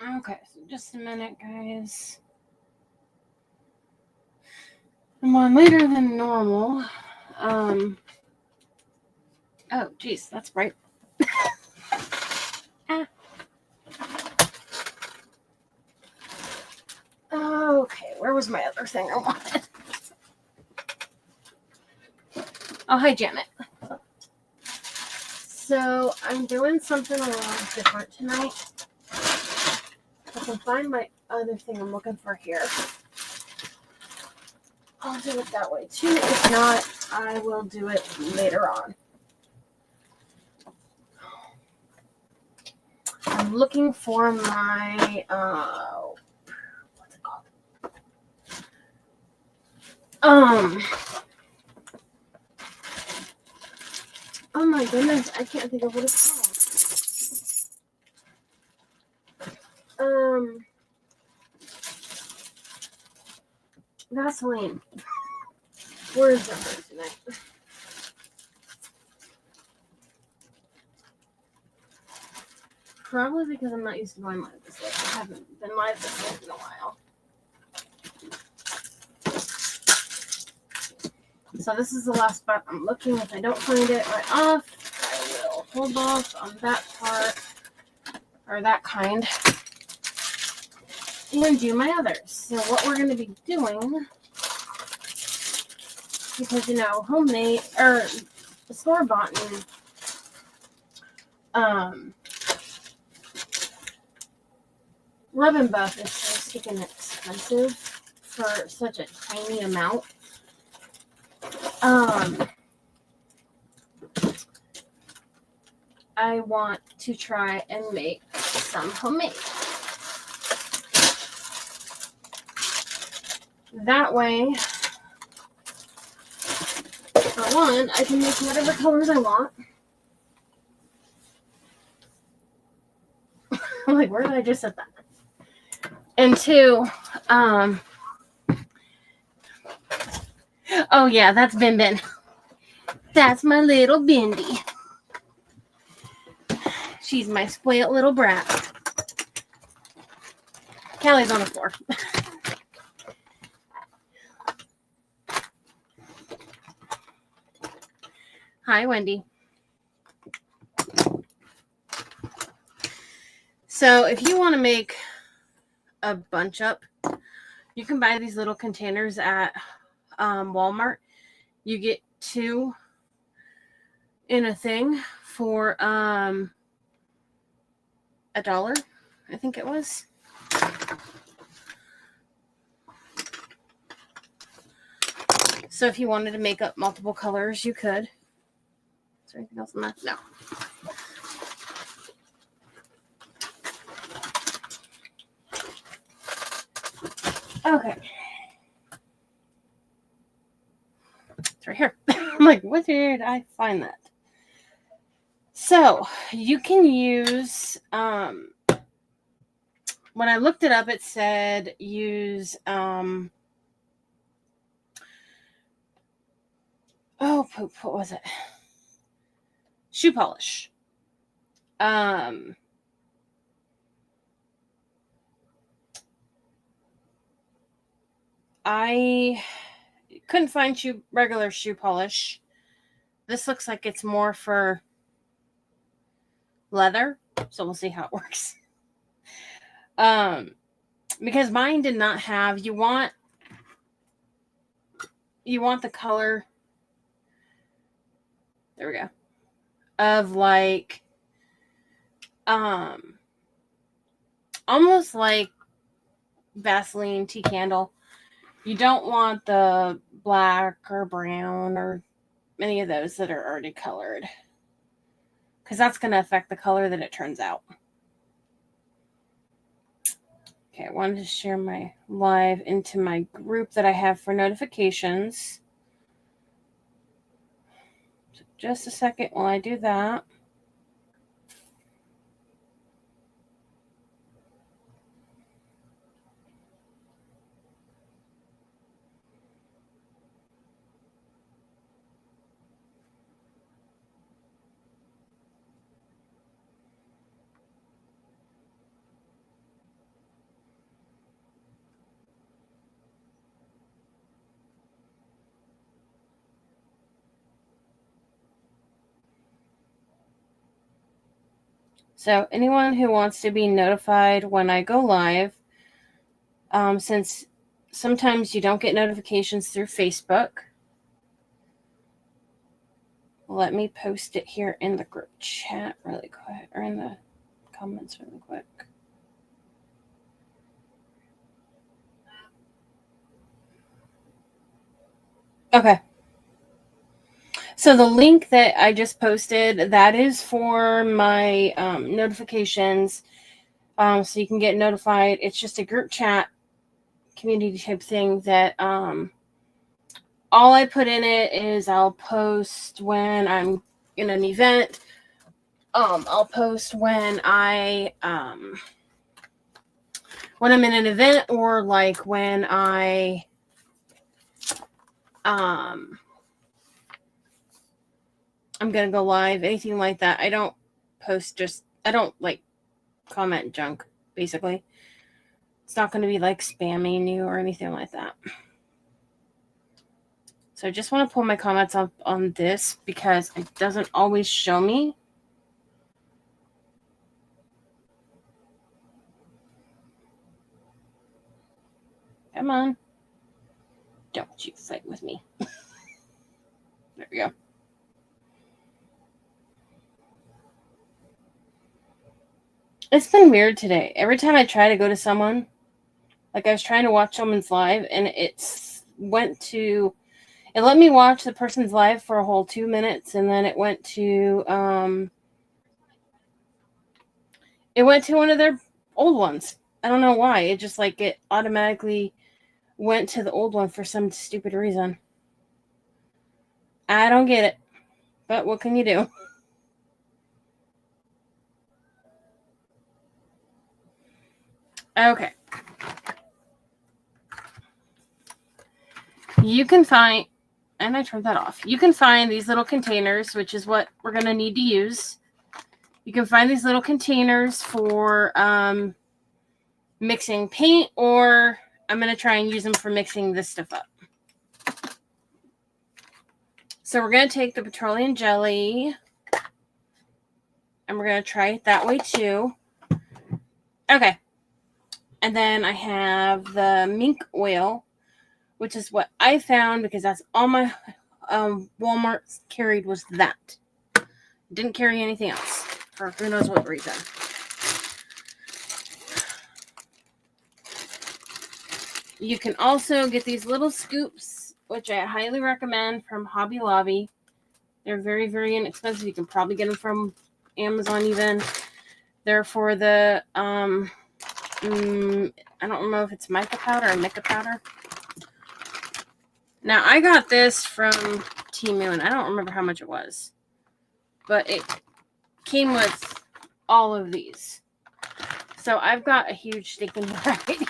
Okay, so just a minute, guys. I'm on later than normal. Oh, geez, that's bright. Ah. Okay, where was my other thing I wanted? Oh, hi, Janet. So, I'm doing something a little different tonight. I can find my other thing I'm looking for here. I'll do it that way too. If not, I will do it later on. I'm looking for my, what's it called? Oh my goodness, I can't think of what it's called. Vaseline. Where is that tonight? Probably because I'm not used to going live this late. I haven't been live this late in a while. So this is the last spot I'm looking. If I don't find it right off, I will hold off on that part, or that kind, and do my others. So what we're going to be doing, because, you know, homemade, or store-bought, Rub and Buff is so sticking expensive for such a tiny amount. I want to try and make some homemade. That way, for one, I can make whatever colors I want. I'm like, where did I just set that? And two, oh yeah, that's Bin Bin. That's my little Bindi. She's my spoiled little brat. Callie's on the floor. Hi, Wendy. So if you want to make a bunch up, you can buy these little containers at Walmart. You get 2 in a thing for $1, I think it was. So if you wanted to make up multiple colors, you could. Is there anything else in that? No. Okay. It's right here. I'm like, where did I find that? So you can use, when I looked it up, it said use, oh, poop, what was it? Shoe polish. I couldn't find regular shoe polish. This looks like it's more for leather, so we'll see how it works. Because mine did not have, you want the color, there we go, of like, almost like Vaseline tea candle. You don't want the black or brown or any of those that are already colored, because that's going to affect the color that it turns out. Okay, I wanted to share my live into my group that I have for notifications. So just a second while I do that. So anyone who wants to be notified when I go live, since sometimes you don't get notifications through Facebook, let me post it here in the group chat really quick, or in the comments really quick. Okay. So the link that I just posted, that is for my notifications. So you can get notified. It's just a group chat community type thing that all I put in it is I'll post when I'm in an event. I'll post when I'm in an event, or like when I'm gonna go live, anything like that. I don't post I don't like comment junk, basically. It's not going to be like spamming you or anything like that. So I just want to pull my comments up on this because it doesn't always show me. Come on. Don't you fight with me. There we go. It's been weird today. Every time I try to go to someone, like I was trying to watch someone's live, and it let me watch the person's live for a whole 2 minutes, and then it went to one of their old ones. I don't know why. It just like it automatically went to the old one for some stupid reason. I don't get it. But what can you do? Okay. You can find, and I turned that off. You can find these little containers, which is what we're going to need to use. You can find these little containers for mixing paint, or I'm going to try and use them for mixing this stuff up. So we're going to take the petroleum jelly, and we're going to try it that way too. Okay. And then I have the mink oil, which is what I found because that's all my Walmart carried was that. Didn't carry anything else for who knows what reason. You can also get these little scoops, which I highly recommend, from Hobby Lobby. They're very, very inexpensive. You can probably get them from Amazon even. They're for the, I don't know if it's mica powder or mica powder. Now, I got this from Temu, and I don't remember how much it was. But it came with all of these. So I've got a huge stinking variety.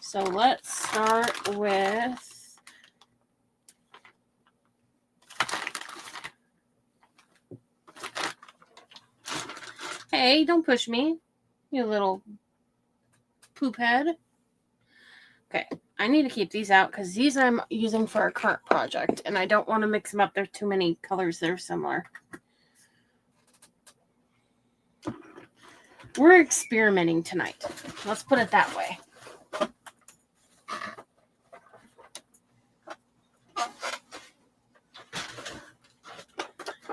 So let's start with hey, don't push me, you little poop head. Okay, I need to keep these out because these I'm using for a current project, and I don't want to mix them up. There's too many colors that are similar. We're experimenting tonight. Let's put it that way.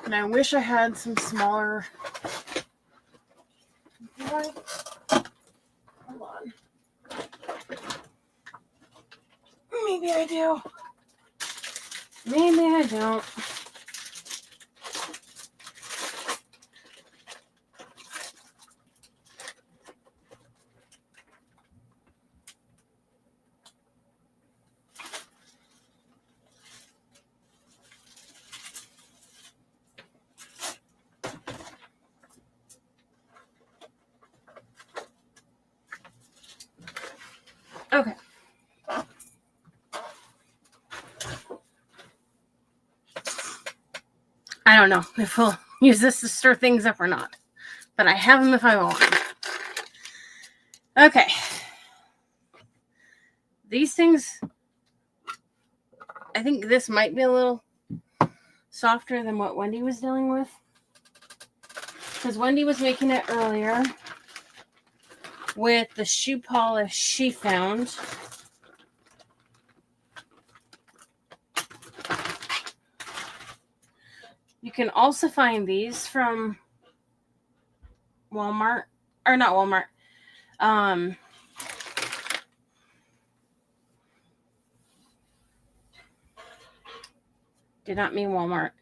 And I wish I had some smaller. Hold on. Maybe I do. Maybe I don't. Okay. I don't know if we'll use this to stir things up or not, but I have them if I want. Okay. These things, I think this might be a little softer than what Wendy was dealing with. Because Wendy was making it earlier with the shoe polish she found. You can also find these from Walmart, or not Walmart. Did not mean Walmart.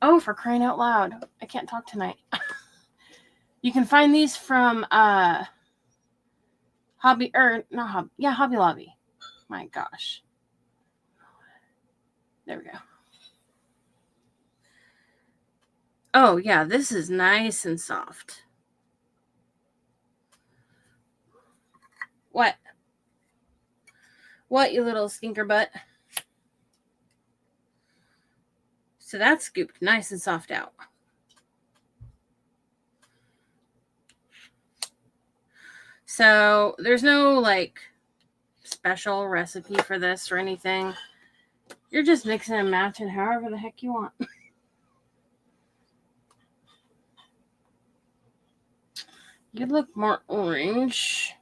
Oh, for crying out loud. I can't talk tonight. You can find these from Hobby Lobby. My gosh. There we go. Oh, yeah, this is nice and soft. What? What, you little stinker butt? So that's scooped nice and soft out. So there's no like special recipe for this or anything. You're just mixing and matching however the heck you want. You look more orange.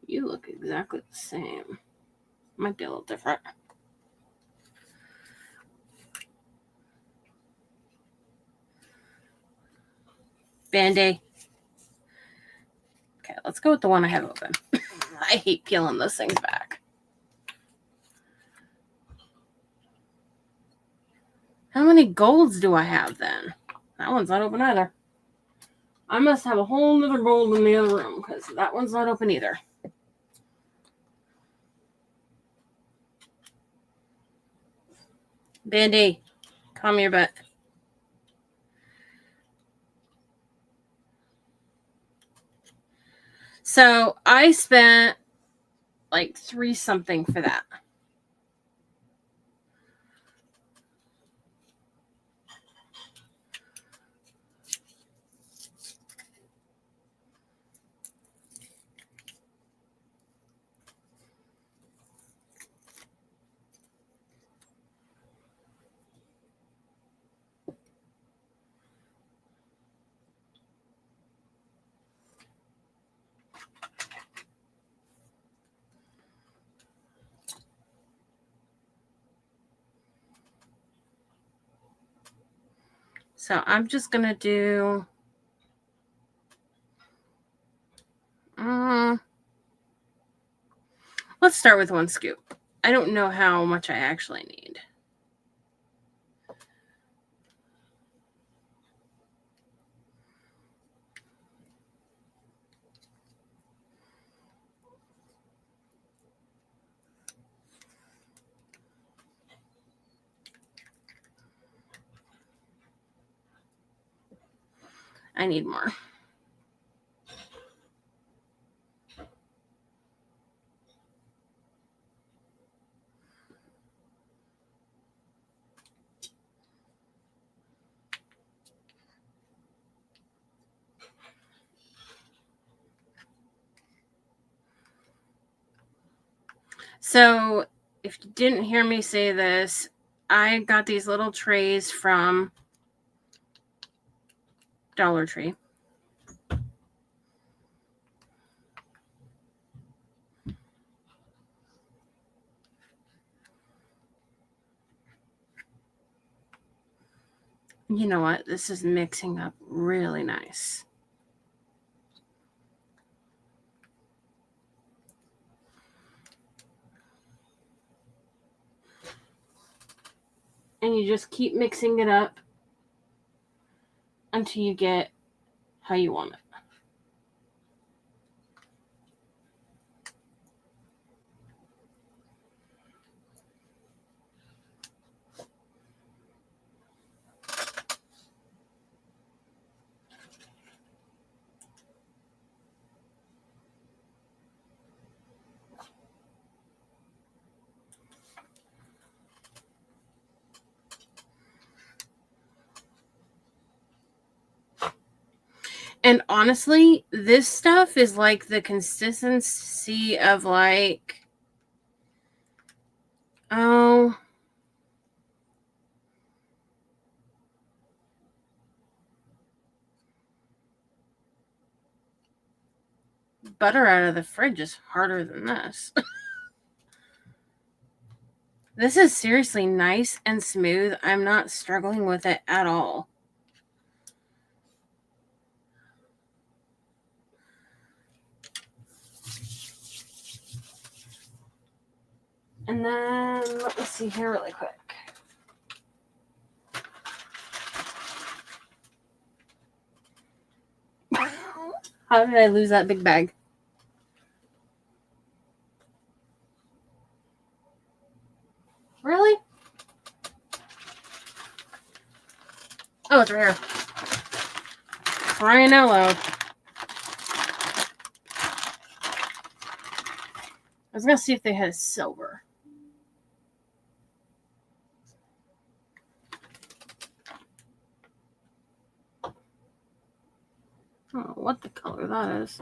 You look exactly the same. Might be a little different. Band-Aid. Okay, let's go with the one I have open. I hate peeling those things back. How many golds do I have then? That one's not open either. I must have a whole nother gold in the other room because that one's not open either. Band-Aid, calm your butt. So I spent like $3 something for that. So I'm just going to do let's start with 1 scoop. I don't know how much I actually need. I need more. So if you didn't hear me say this, I got these little trays from Dollar Tree. You know what? This is mixing up really nice. And you just keep mixing it up until you get how you want it. And honestly, this stuff is like the consistency of like, oh, butter out of the fridge is harder than this. This is seriously nice and smooth. I'm not struggling with it at all. And then let me see here really quick. How did I lose that big bag? Really? Oh, it's right here. Crying out loud. I was gonna see if they had silver. I don't know what the color that is.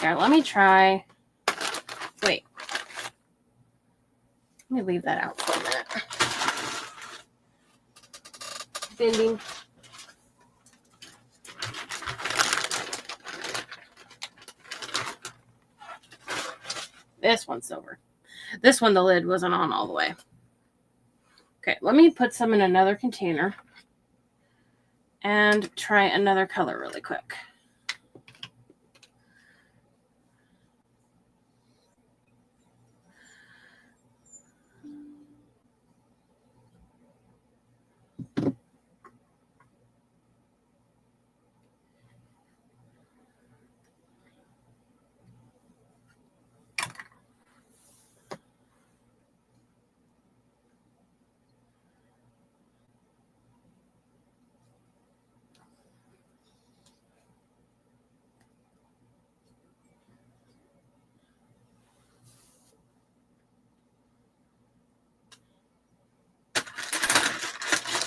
Here, let me try. Wait. Let me leave that out for a minute. Bending. This one's silver. This one, the lid wasn't on all the way. Okay, let me put some in another container and try another color really quick.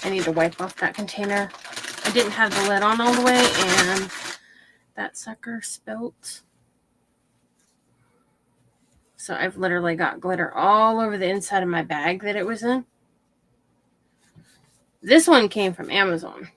I need to wipe off that container. I didn't have the lid on all the way, and that sucker spilt. So I've literally got glitter all over the inside of my bag that it was in. This one came from Amazon.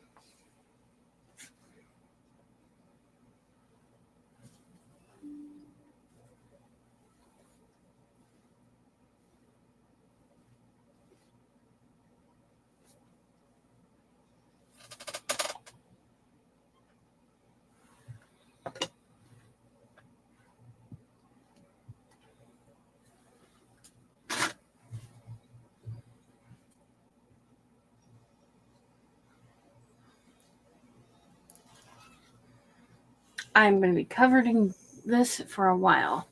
I'm going to be covering this for a while.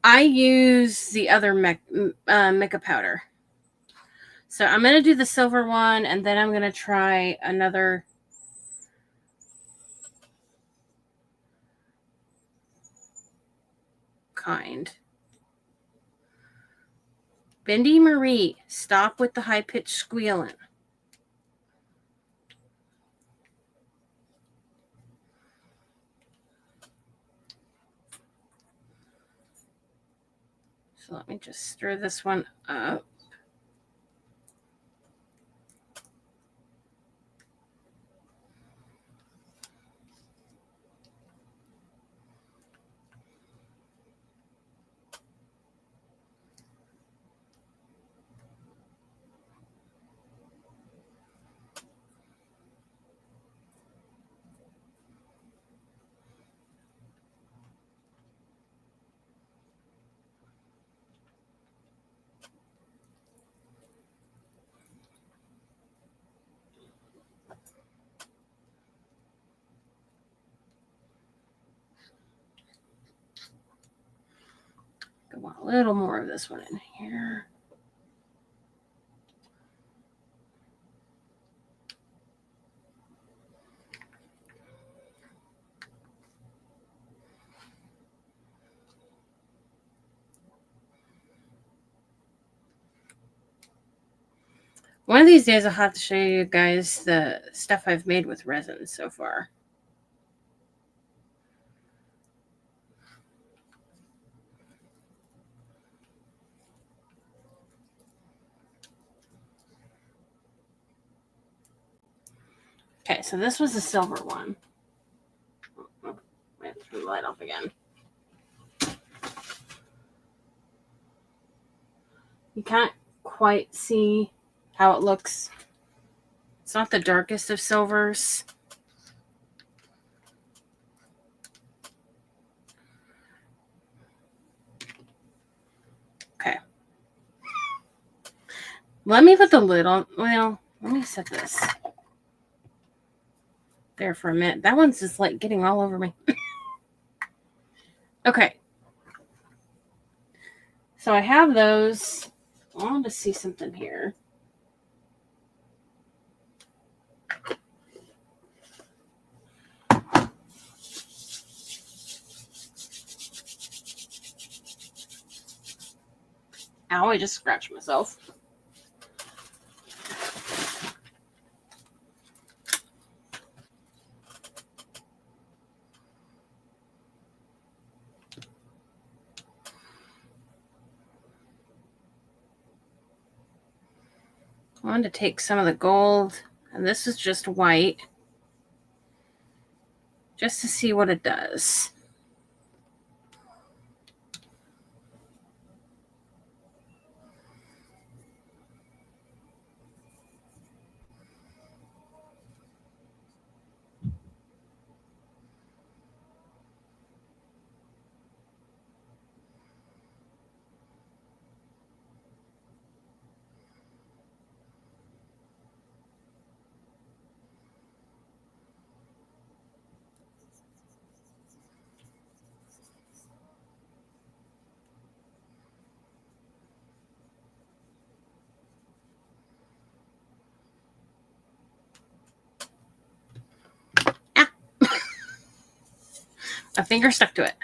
I use the other mica powder. So I'm going to do the silver one, and then I'm going to try another kind. Bendy Marie, stop with the high-pitched squealing. So let me just stir this one up. I want a little more of this one in here. One of these days I'll have to show you guys the stuff I've made with resin so far. Okay, so this was the silver one. Wait, turn the light off again. You can't quite see how it looks. It's not the darkest of silvers. Okay. Let me put the lid on. Well, let me set this there for a minute. That one's just like getting all over me. Okay. So I have those. I wanted to see something here. Ow, I just scratched myself. I wanted to take some of the gold, and this is just white, just to see what it does. My finger stuck to it.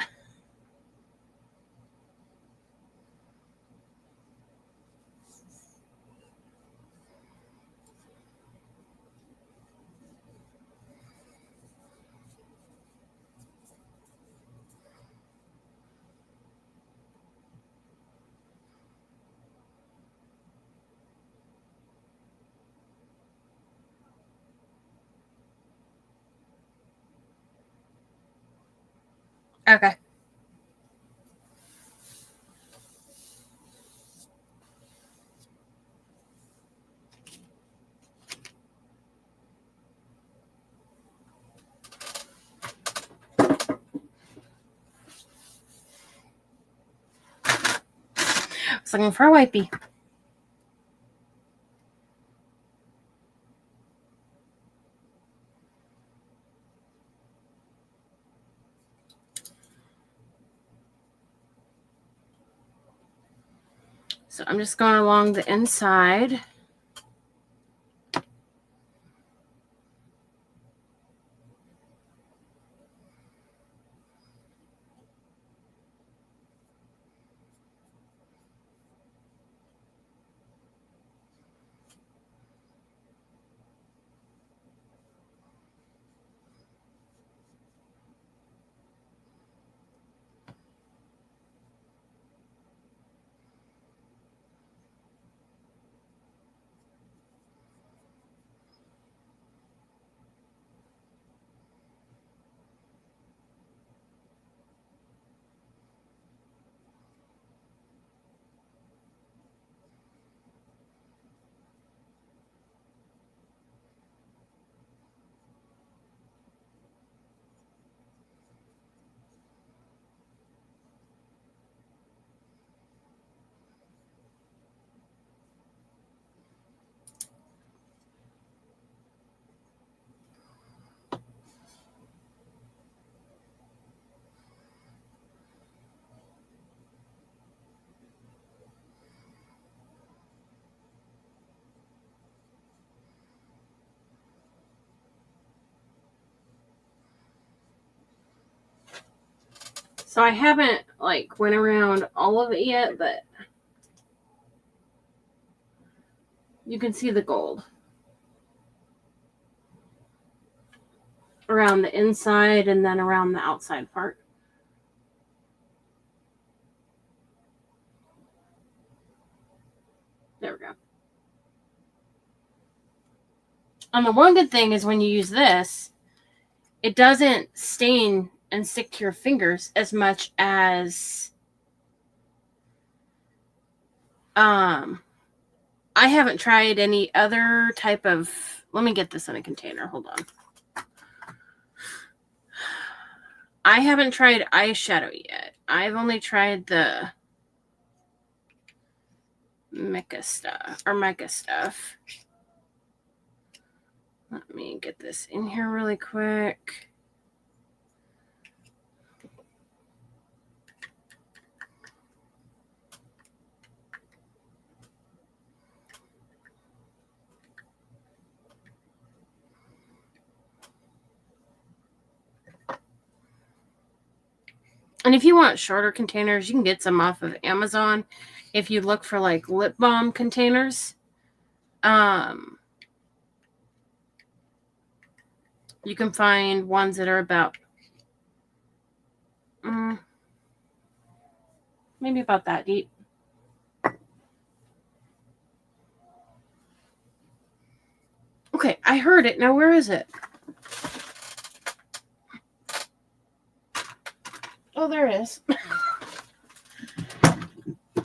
Okay. I was looking for a wipey. So I'm just going along the inside. So I haven't like went around all of it yet, but You can see the gold around the inside and then around the outside part. There we go. And the one good thing is when you use this, it doesn't stain and stick to your fingers as much as I haven't tried any other type of, let me get this in a container. Hold on. I haven't tried eyeshadow yet. I've only tried the Mica stuff. Let me get this in here really quick. And if you want shorter containers, you can get some off of Amazon. If you look for like lip balm containers, you can find ones that are about maybe about that deep. Okay, I heard it. Now where is it? Oh, there it is.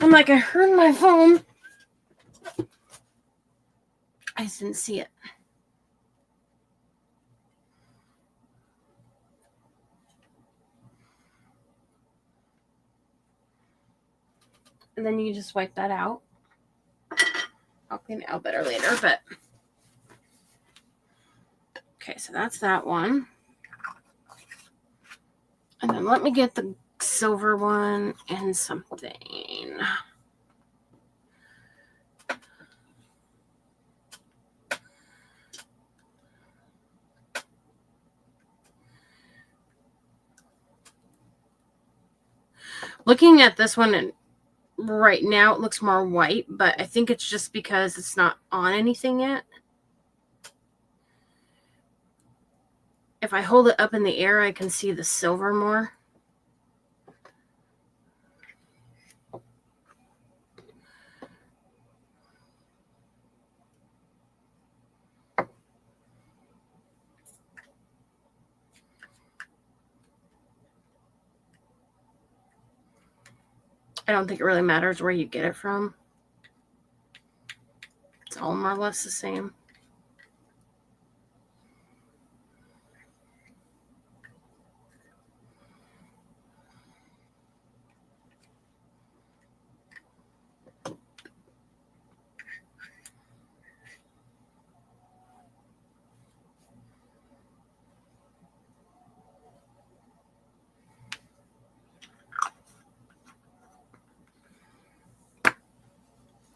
I'm like, I heard my phone. I just didn't see it. And then you just wipe that out. I'll clean it out better later, but okay, so that's that one. And then let me get the silver one and something. Looking at this one, and right now it looks more white, but I think it's just because it's not on anything yet. If I hold it up in the air, I can see the silver more. I don't think it really matters where you get it from. It's all more or less the same.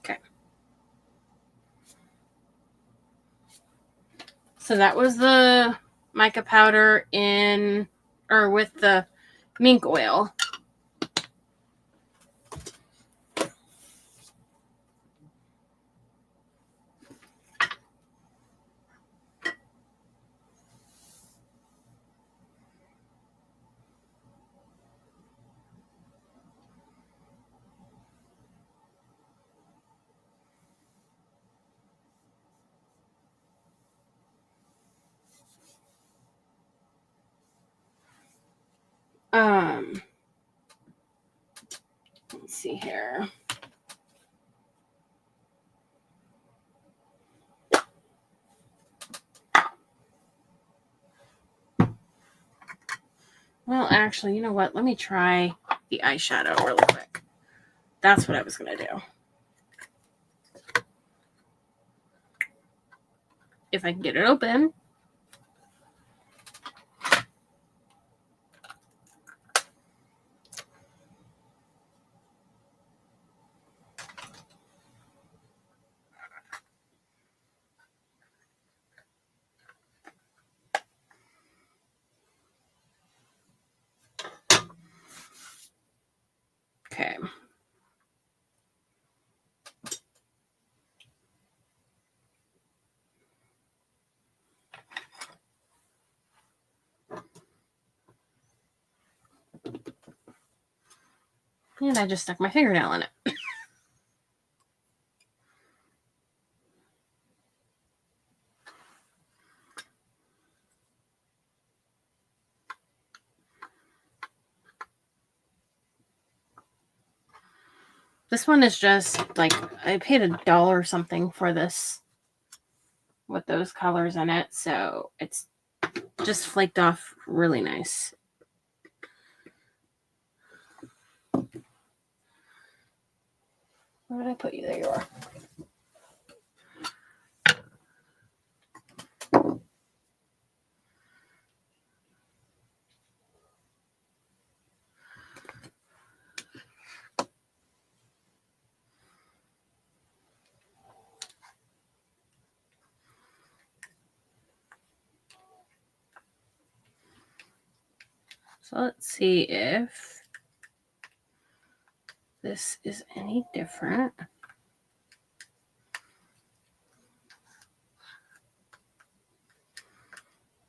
Okay. So that was the mica powder in, or with the mink oil. Let's see here. Well, actually, you know what? Let me try the eyeshadow really quick. That's what I was going to do. If I can get it open. Okay. And I just stuck my fingernail in it. This one is just like, I paid $1 or something for this with those colors in it. So it's just flaked off really nice. Where did I put you? There you are. So let's see if this is any different.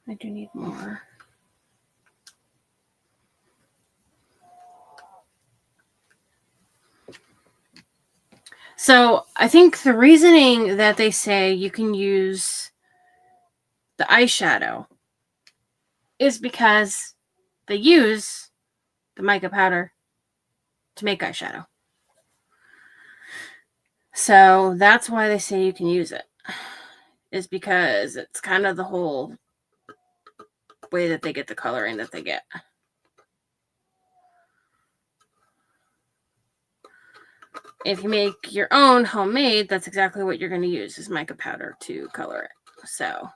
I do need more. So I think the reasoning that they say you can use the eyeshadow is because they use the mica powder to make eyeshadow. So that's why they say you can use it, is because it's kind of the whole way that they get the coloring that they get. If you make your own homemade, that's exactly what you're going to use, is mica powder to color it. So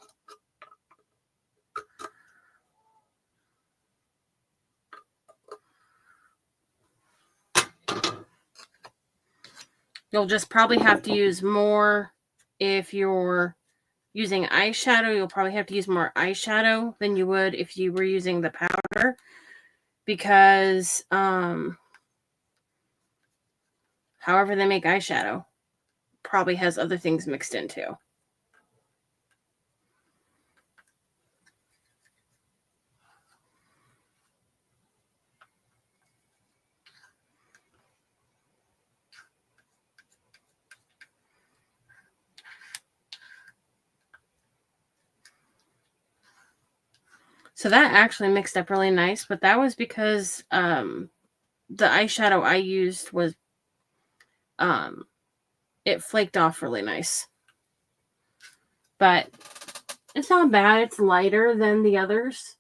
you'll just probably have to use more. If you're using eyeshadow, you'll probably have to use more eyeshadow than you would if you were using the powder, because however they make eyeshadow probably has other things mixed in too. So that actually mixed up really nice, but that was because the eyeshadow I used was it flaked off really nice. But it's not bad. It's lighter than the others.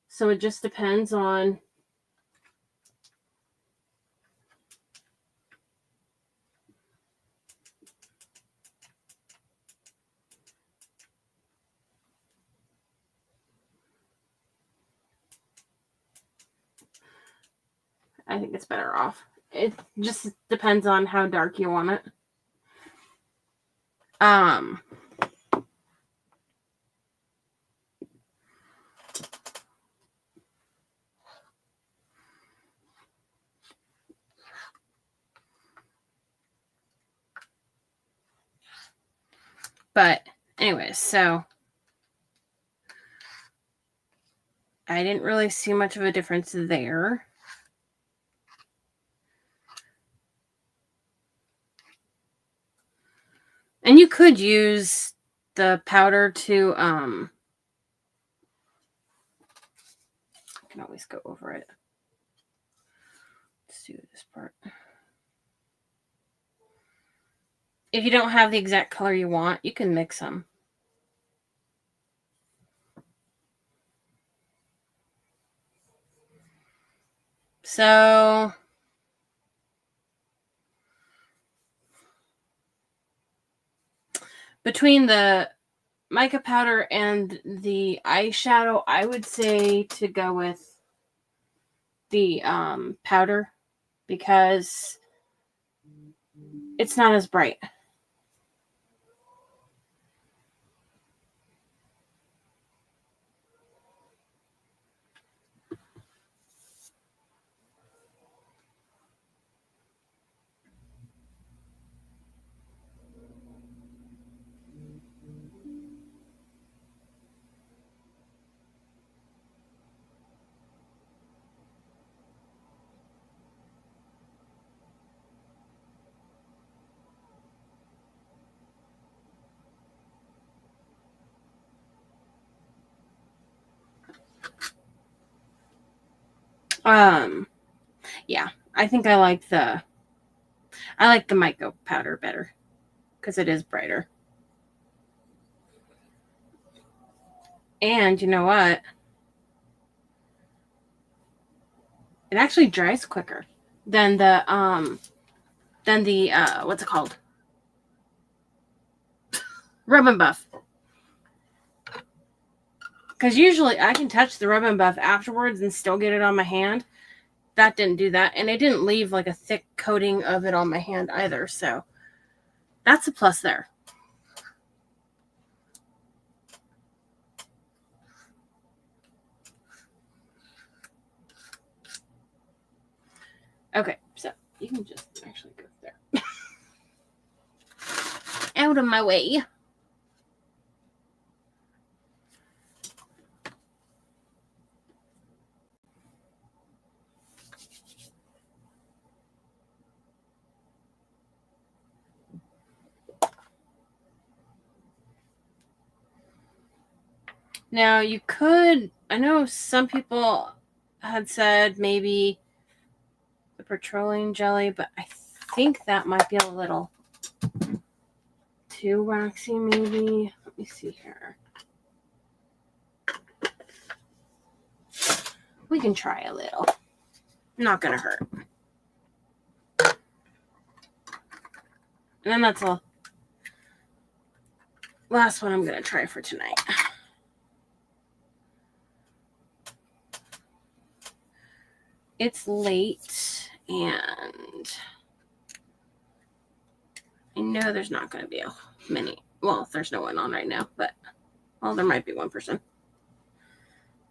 So it just depends on I think it's better off. It just depends on how dark you want it. But anyways, so I didn't really see much of a difference there. And you could use the powder to I can always go over it. Let's do this part. If you don't have the exact color you want, you can mix them. So between the mica powder and the eyeshadow, I would say to go with the powder, because it's not as bright. Yeah, I think I like the mica powder better because it is brighter. And you know what? It actually dries quicker than the what's it called? Rub and Buff. Because usually I can touch the Rub and Buff afterwards and still get it on my hand. That didn't do that. And it didn't leave like a thick coating of it on my hand either. So that's a plus there. Okay, so you can just actually go there. Out of my way. Now you could, I know some people had said maybe the petroleum jelly, but I think that might be a little too waxy maybe. Let me see here. We can try a little. Not gonna hurt. And then that's the last one I'm gonna try for tonight. It's late and I know there's not going to be many. Well, there's no one on right now, but well, there might be one person.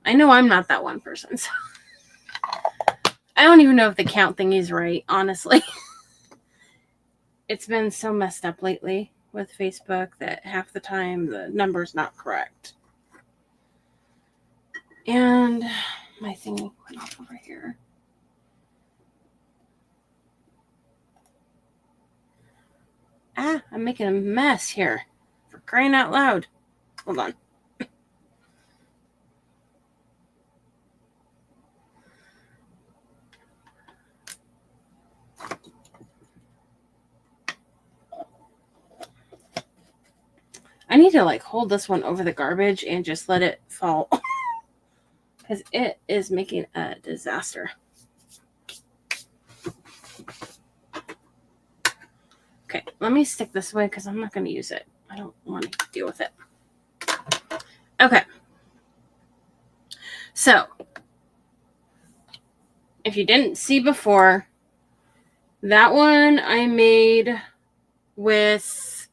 I know I'm not that one person. So I don't even know if the count thing is right, honestly. It's been so messed up lately with Facebook that half the time the number's not correct. And my thing went off over here. I'm making a mess here. For crying out loud. Hold on. I need to like hold this one over the garbage and just let it fall. Because it is making a disaster. Okay, let me stick this away because I'm not going to use it. I don't want to deal with it. Okay. So, if you didn't see before, that one I made with...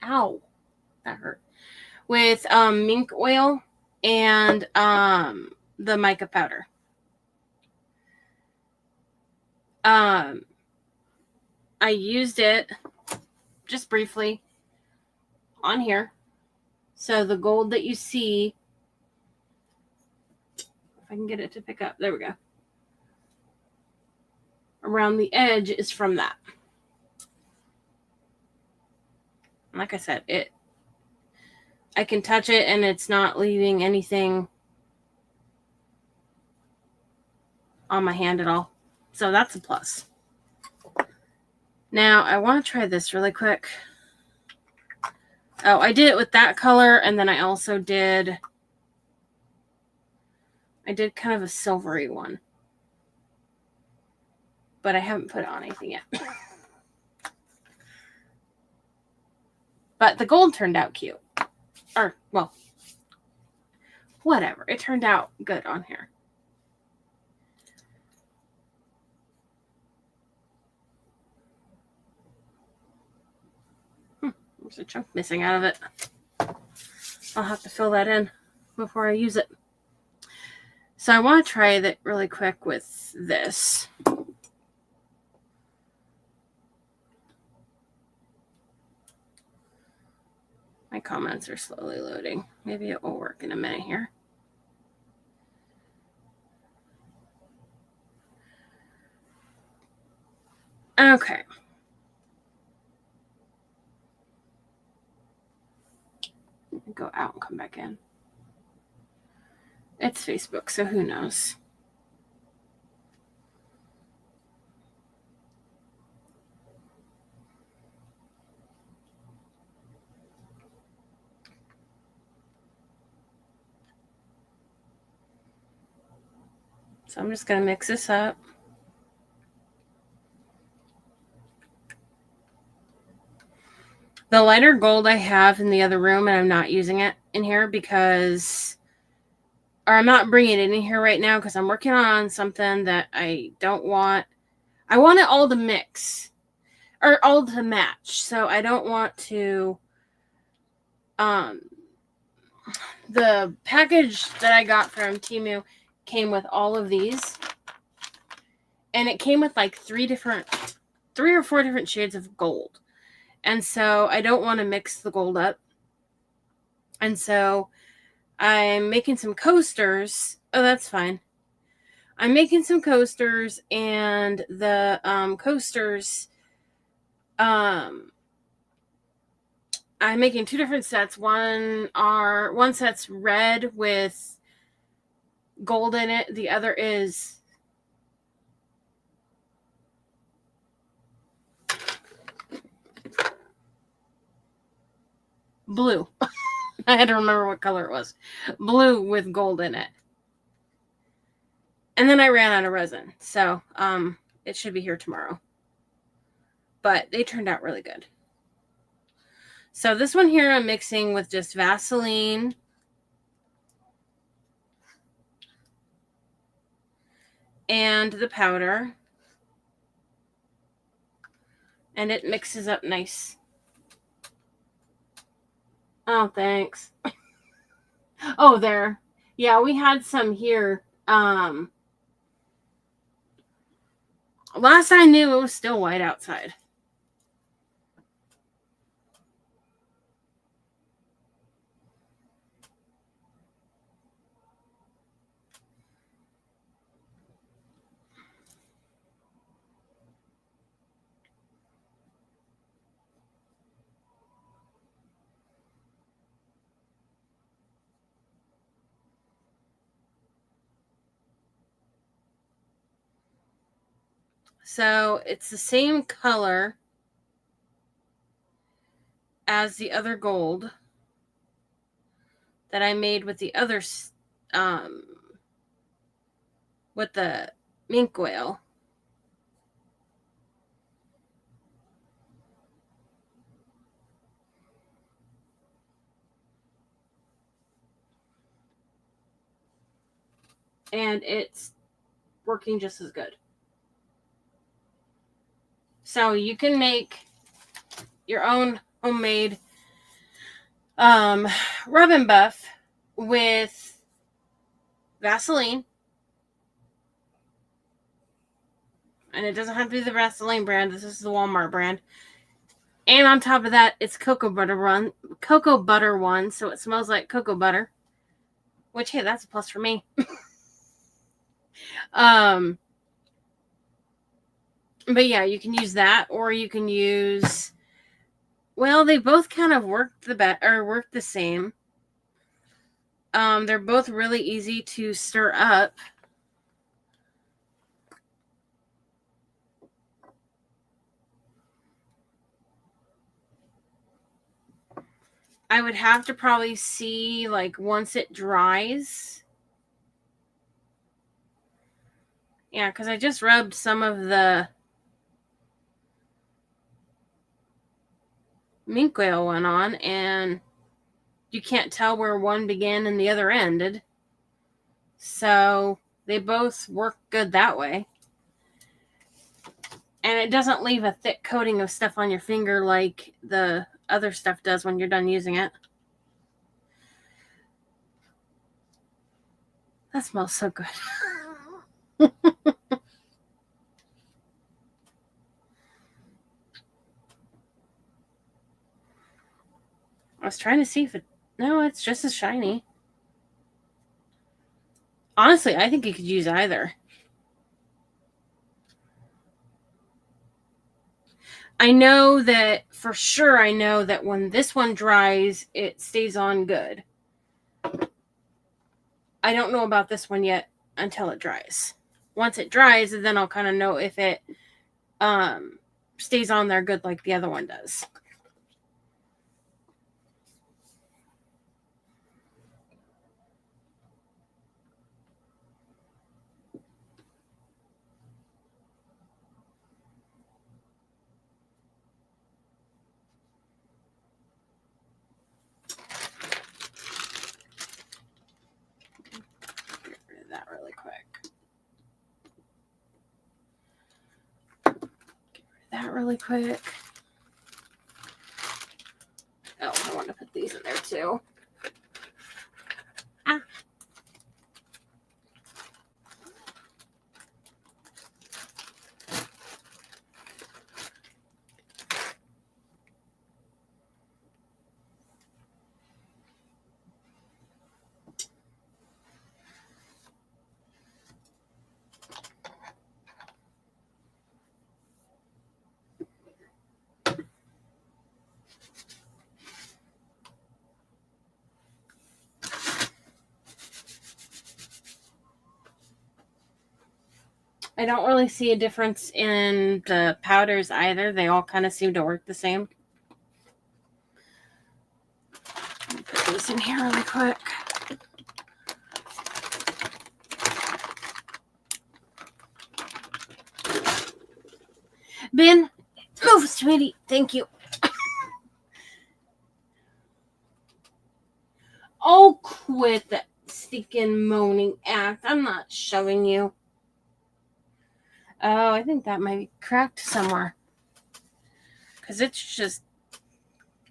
Ow. That hurt. With mink oil and the mica powder. I used it just briefly on here. So the gold that you see, if I can get it to pick up, there we go. Around the edge is from that. Like I said, I can touch it and it's not leaving anything on my hand at all. So that's a plus. Now I want to try this really quick. Oh, I did it with that color, and then I also did kind of a silvery one. But I haven't put it on anything yet. But the gold turned out cute. Or, well, whatever. It turned out good on here. There's a chunk missing out of it. I'll have to fill that in before I use it. So I want to try that really quick with this. My comments are slowly loading. Maybe it will work in a minute here. Okay. Go out and come back in. It's Facebook, so who knows? So I'm just going to mix this up. The lighter gold I have in the other room, and I'm not using it in here because, or I'm not bringing it in here right now because I'm working on something that I don't want. I want it all to mix or all to match. So I don't want to, the package that I got from Temu came with all of these, and it came with like 3 or 4 different shades of gold. And so I don't want to mix the gold up. And so I'm making some coasters. Oh, that's fine. I'm making some coasters, and the coasters, I'm making 2 different sets. One set's red with gold in it. The other is blue. I had to remember what color it was. Blue with gold in it. And then I ran out of resin. So it should be here tomorrow. But they turned out really good. So this one here I'm mixing with just Vaseline. And the powder. And it mixes up nice. Oh, thanks. Oh, there. Yeah, we had some here. Last I knew, it was still white outside. So it's the same color as the other gold that I made with the other, with the mink whale. And it's working just as good. So you can make your own homemade rub and buff with Vaseline. And it doesn't have to be the Vaseline brand. This is the Walmart brand. And on top of that, it's cocoa butter one, so it smells like cocoa butter. Which, hey, that's a plus for me. But yeah, you can use that, or you can use, well, they both kind of work the same. They're both really easy to stir up. I would have to probably see, like, once it dries. Yeah, because I just rubbed some of the mink whale one on, and you can't tell where one began and the other ended. So they both work good that way. And it doesn't leave a thick coating of stuff on your finger like the other stuff does when you're done using it. That smells so good. I was trying to see if it... No, it's just as shiny. Honestly, I think you could use either. I know that for sure, I know that when this one dries, it stays on good. I don't know about this one yet until it dries. Once it dries, then I'll kind of know if it stays on there good like the other one does. Get rid of that really quick. Get rid of that really quick. Oh, I want to put these in there too. Ah. I don't really see a difference in the powders either. They all kind of seem to work the same. Put these in here really quick. Ben, move, sweetie. Thank you. Oh, quit that stinking moaning act. I'm not shoving you. Oh, I think that might be cracked somewhere. Because it's just,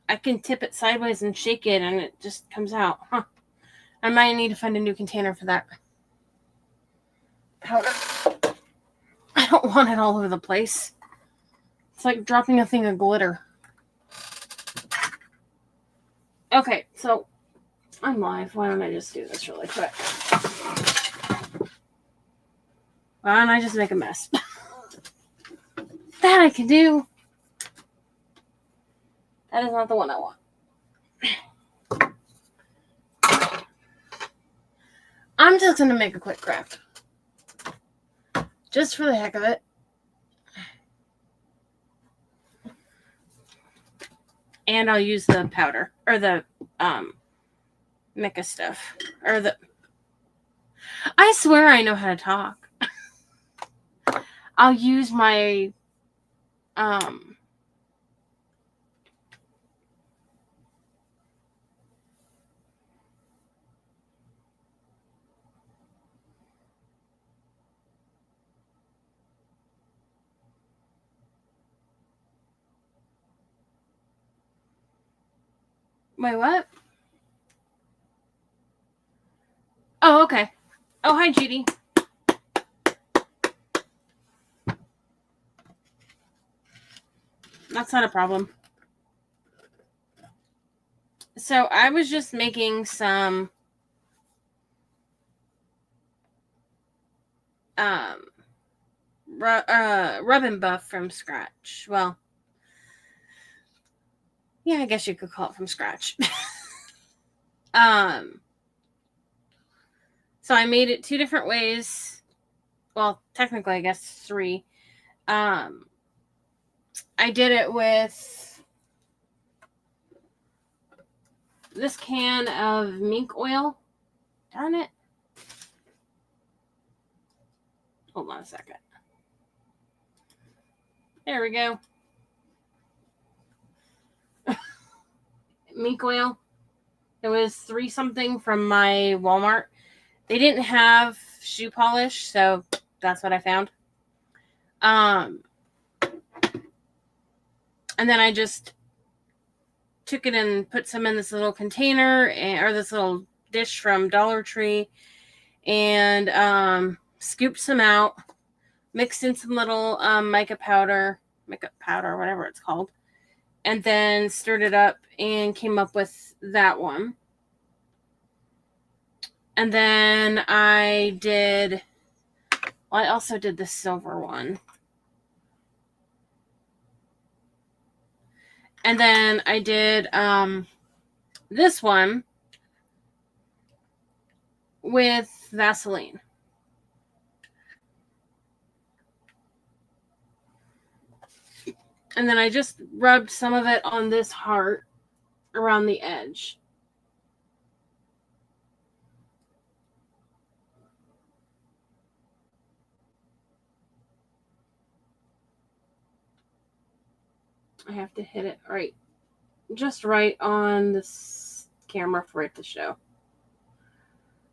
I can tip it sideways and shake it and it just comes out. Huh. I might need to find a new container for that powder. I don't want it all over the place. It's like dropping a thing of glitter. Okay, so I'm live. Why don't I just do this really quick? Why don't I just make a mess? That I can do. That is not the one I want. I'm just going to make a quick craft. Just for the heck of it. And I'll use the powder. Or the Mica stuff. Or the... I swear I know how to talk. I'll use my... Wait, what? Oh, okay. Oh, hi, Judy. That's not a problem. So I was just making some rub and buff from scratch. Well, yeah, I guess you could call it from scratch. So I made it 2 different ways. Well, technically, I guess 3. I did it with this can of mink oil. Darn it. Hold on a second. There we go. Mink oil. It was 3 something from my Walmart. They didn't have shoe polish, so that's what I found. And then I just took it and put some in this little container or this little dish from Dollar Tree and scooped some out, mixed in some little mica powder, whatever it's called, and then stirred it up and came up with that one. And then I also did the silver one. And then I did this one, with Vaseline. And then I just rubbed some of it on this heart around the edge. I have to hit it right, just right on this camera for it to show.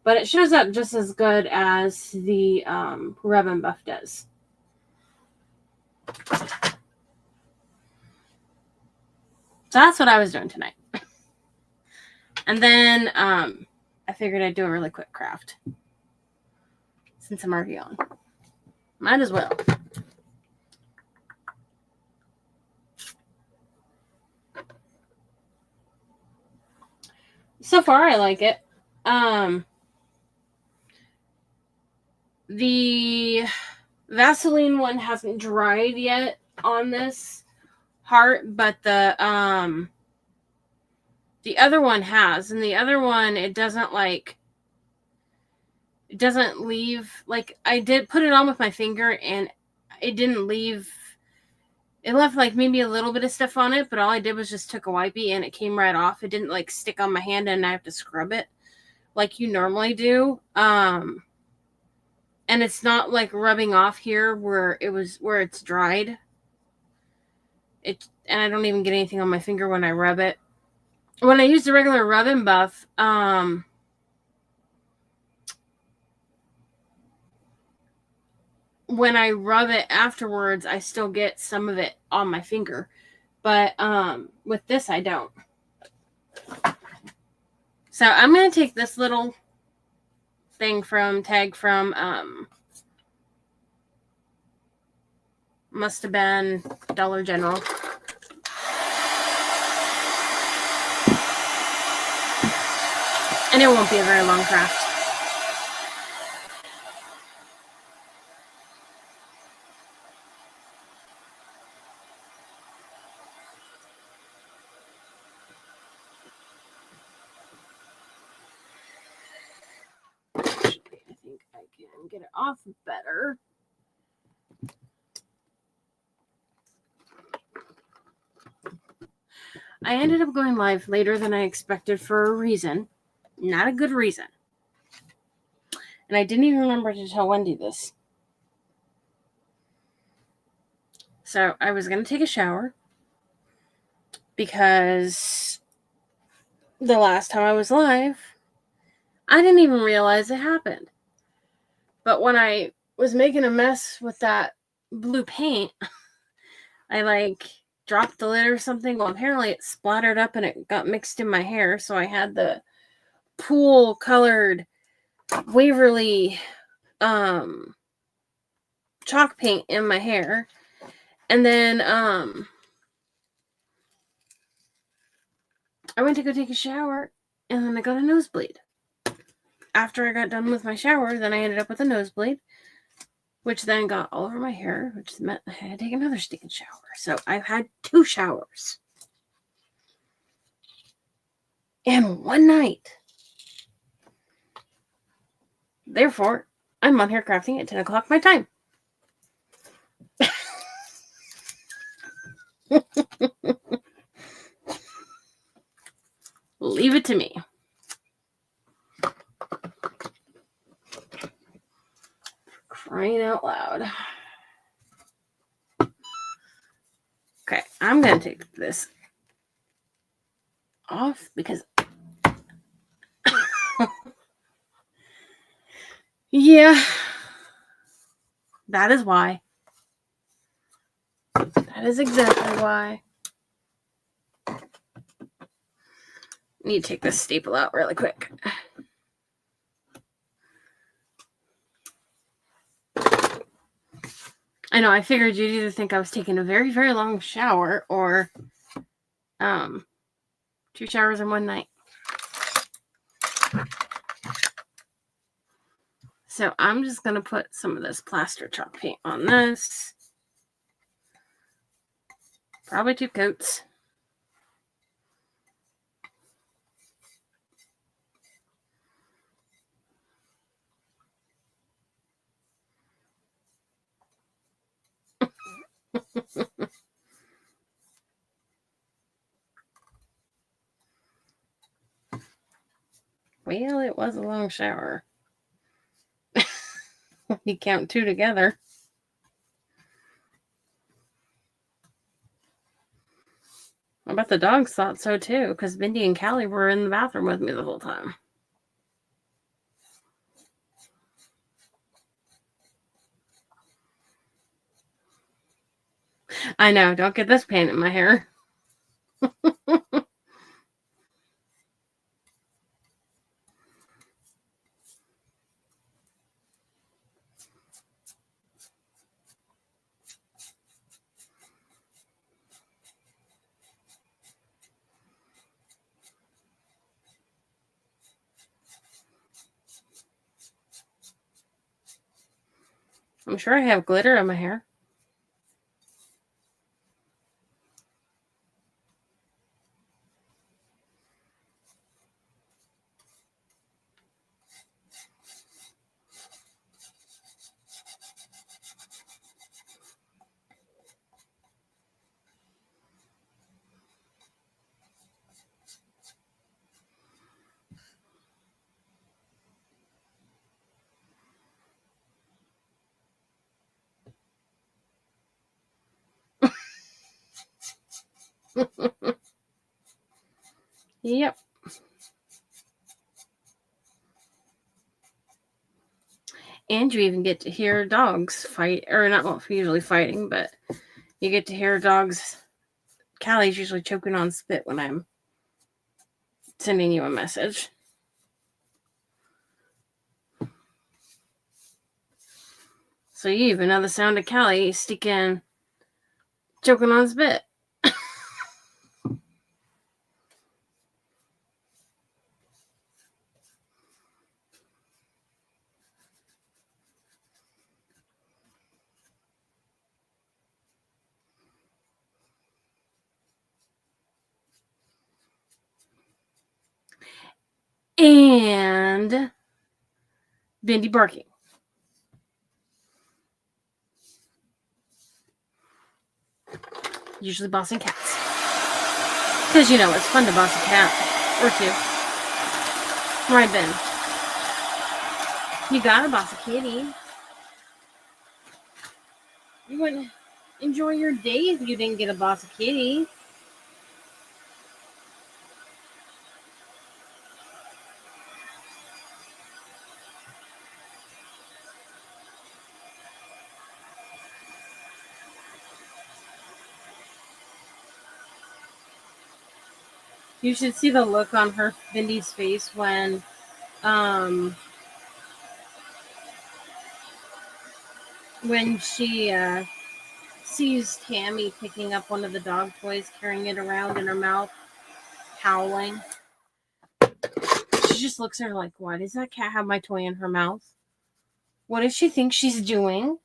But it shows up just as good as the Rub and Buff does. So that's what I was doing tonight. And then I figured I'd do a really quick craft. Since I'm already on. Might as well. So far, I like it. The Vaseline one hasn't dried yet on this heart, but the other one has. And the other one, it doesn't leave, like, I did put it on with my finger and it didn't leave. It left like maybe a little bit of stuff on it, but all I did was just took a wipey and it came right off. It didn't like stick on my hand and I have to scrub it like you normally do. And it's not like rubbing off here where it's dried. And I don't even get anything on my finger when I rub it. When I use the regular Rub and Buff, when I rub it afterwards, I still get some of it on my finger. But with this, I don't. So I'm going to take this little thing tag from must have been Dollar General. And it won't be a very long craft. Get it off better. I ended up going live later than I expected for a reason. Not a good reason. And I didn't even remember to tell Wendy this. So I was going to take a shower because the last time I was live, I didn't even realize it happened. But when I was making a mess with that blue paint, I dropped the lid or something. Well, apparently it splattered up and it got mixed in my hair. So I had the pool colored Waverly chalk paint in my hair. And then I went to go take a shower and then I got a nosebleed. After I got done with my shower, then I ended up with a nosebleed, which then got all over my hair, which meant I had to take another stinking shower. So I've had 2 showers in one night. Therefore, I'm on here crafting at 10 o'clock my time. Leave it to me. Crying out loud. Okay, I'm going to take this off because yeah, that is why. That is exactly why. Need to take this staple out really quick. I know, I figured you'd either think I was taking a very, very long shower or 2 showers in one night. So I'm just going to put some of this plaster chalk paint on this. Probably 2 coats. Well, it was a long shower. You count two together. I bet the dogs thought so too, because Mindy and Callie were in the bathroom with me the whole time. I know, don't get this paint in my hair. I'm sure I have glitter in my hair. Yep. And you even get to hear dogs fight, or not well, usually fighting, but you get to hear dogs. Callie's usually choking on spit when I'm sending you a message. So you even know the sound of Callie sticking, choking on spit. And Bindi barking. Usually bossing cats. Because, you know, it's fun to boss a cat. Or two. Right, Ben? You gotta boss a kitty. You wouldn't enjoy your day if you didn't get a boss a kitty. You should see the look on her Bindy's face when she sees Tammy picking up one of the dog toys, carrying it around in her mouth, howling. She just looks at her like, why does that cat have my toy in her mouth? What does she think she's doing?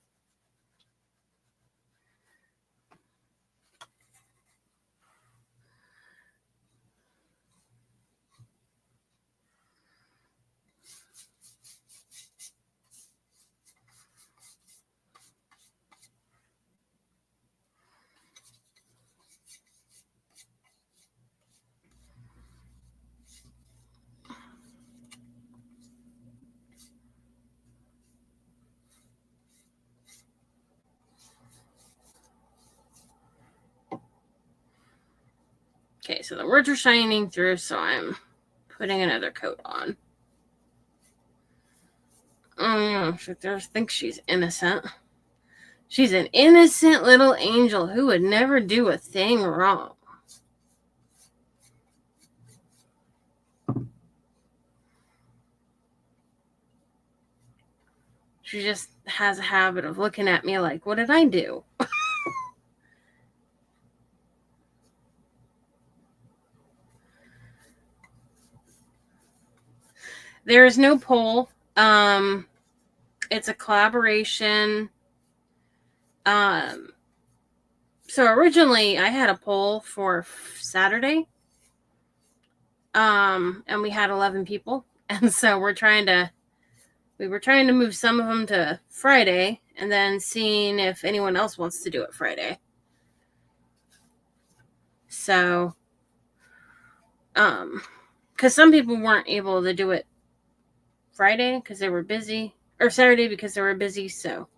Okay, so the words are shining through, so I'm putting another coat on. She thinks she's innocent. She's an innocent little angel who would never do a thing wrong. She just has a habit of looking at me like, what did I do? There is no poll. It's a collaboration. So originally I had a poll for Saturday. And we had 11 people. And so we were trying to move some of them to Friday and then seeing if anyone else wants to do it Friday. So, because some people weren't able to do it Friday because they were busy, or Saturday because they were busy, so.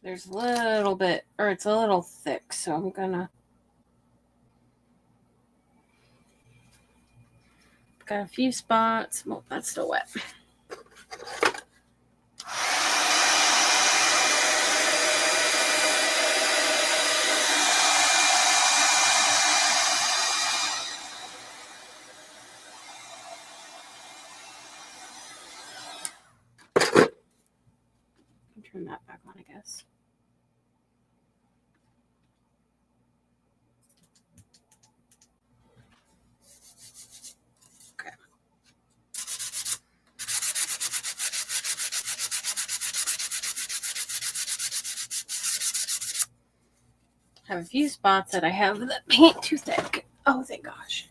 There's a little bit, or it's a little thick, so I'm gonna. Got a few spots. Well, that's still wet. Turn that back on, I guess. Okay. I have a few spots that I have the paint too thick. Oh, thank gosh.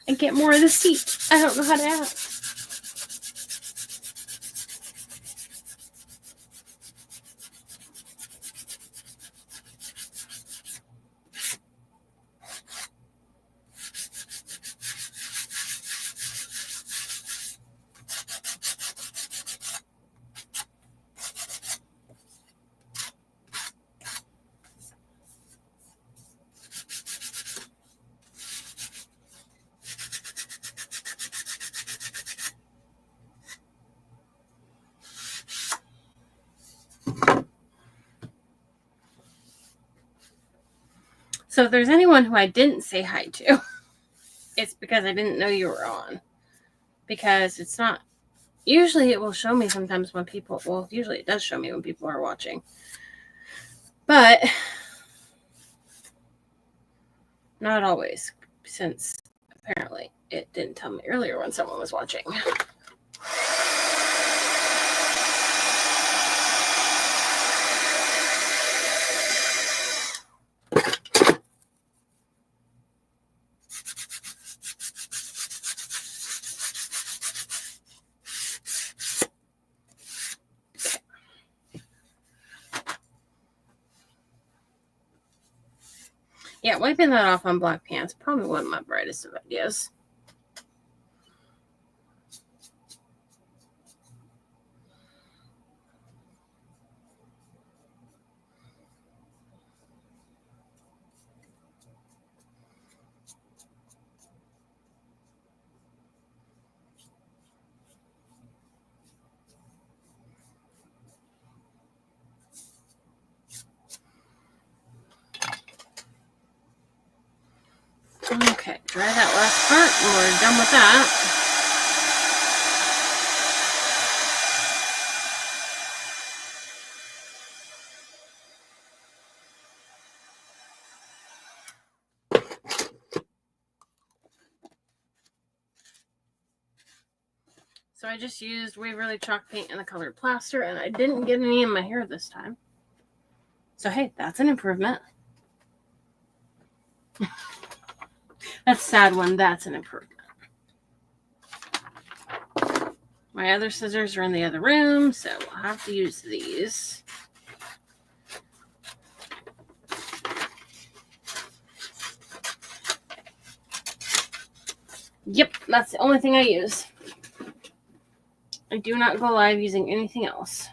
I get more of the seat. I don't know how to act. So if there's anyone who I didn't say hi to, it's because I didn't know you were on. Because it's not, usually it will show me sometimes when people, well, usually it does show me when people are watching. But not always, since apparently it didn't tell me earlier when someone was watching. Yeah, wiping that off on black pants probably wasn't my brightest of ideas. Okay, dry that last part and we're done with that. I just used Waverly chalk paint and the colored plaster, and I didn't get any in my hair this time. So hey, that's an improvement. That's a sad one. That's an improvement. My other scissors are in the other room, so I'll have to use these. Yep, that's the only thing I use. I do not go live using anything else.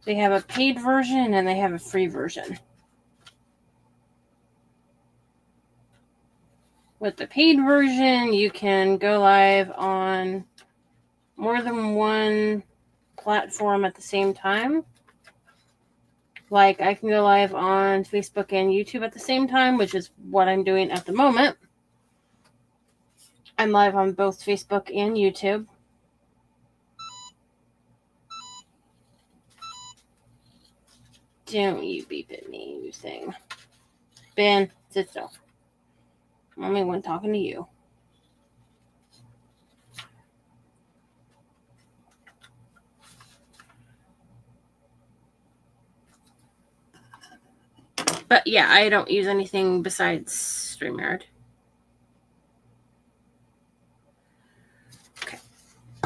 They have a paid version and they have a free version. With the paid version, you can go live on more than one platform at the same time. Like, I can go live on Facebook and YouTube at the same time, which is what I'm doing at the moment. I'm live on both Facebook and YouTube. Don't you beep at me, you thing. Ben, sit still. I'm only one talking to you. But yeah, I don't use anything besides StreamYard. Okay,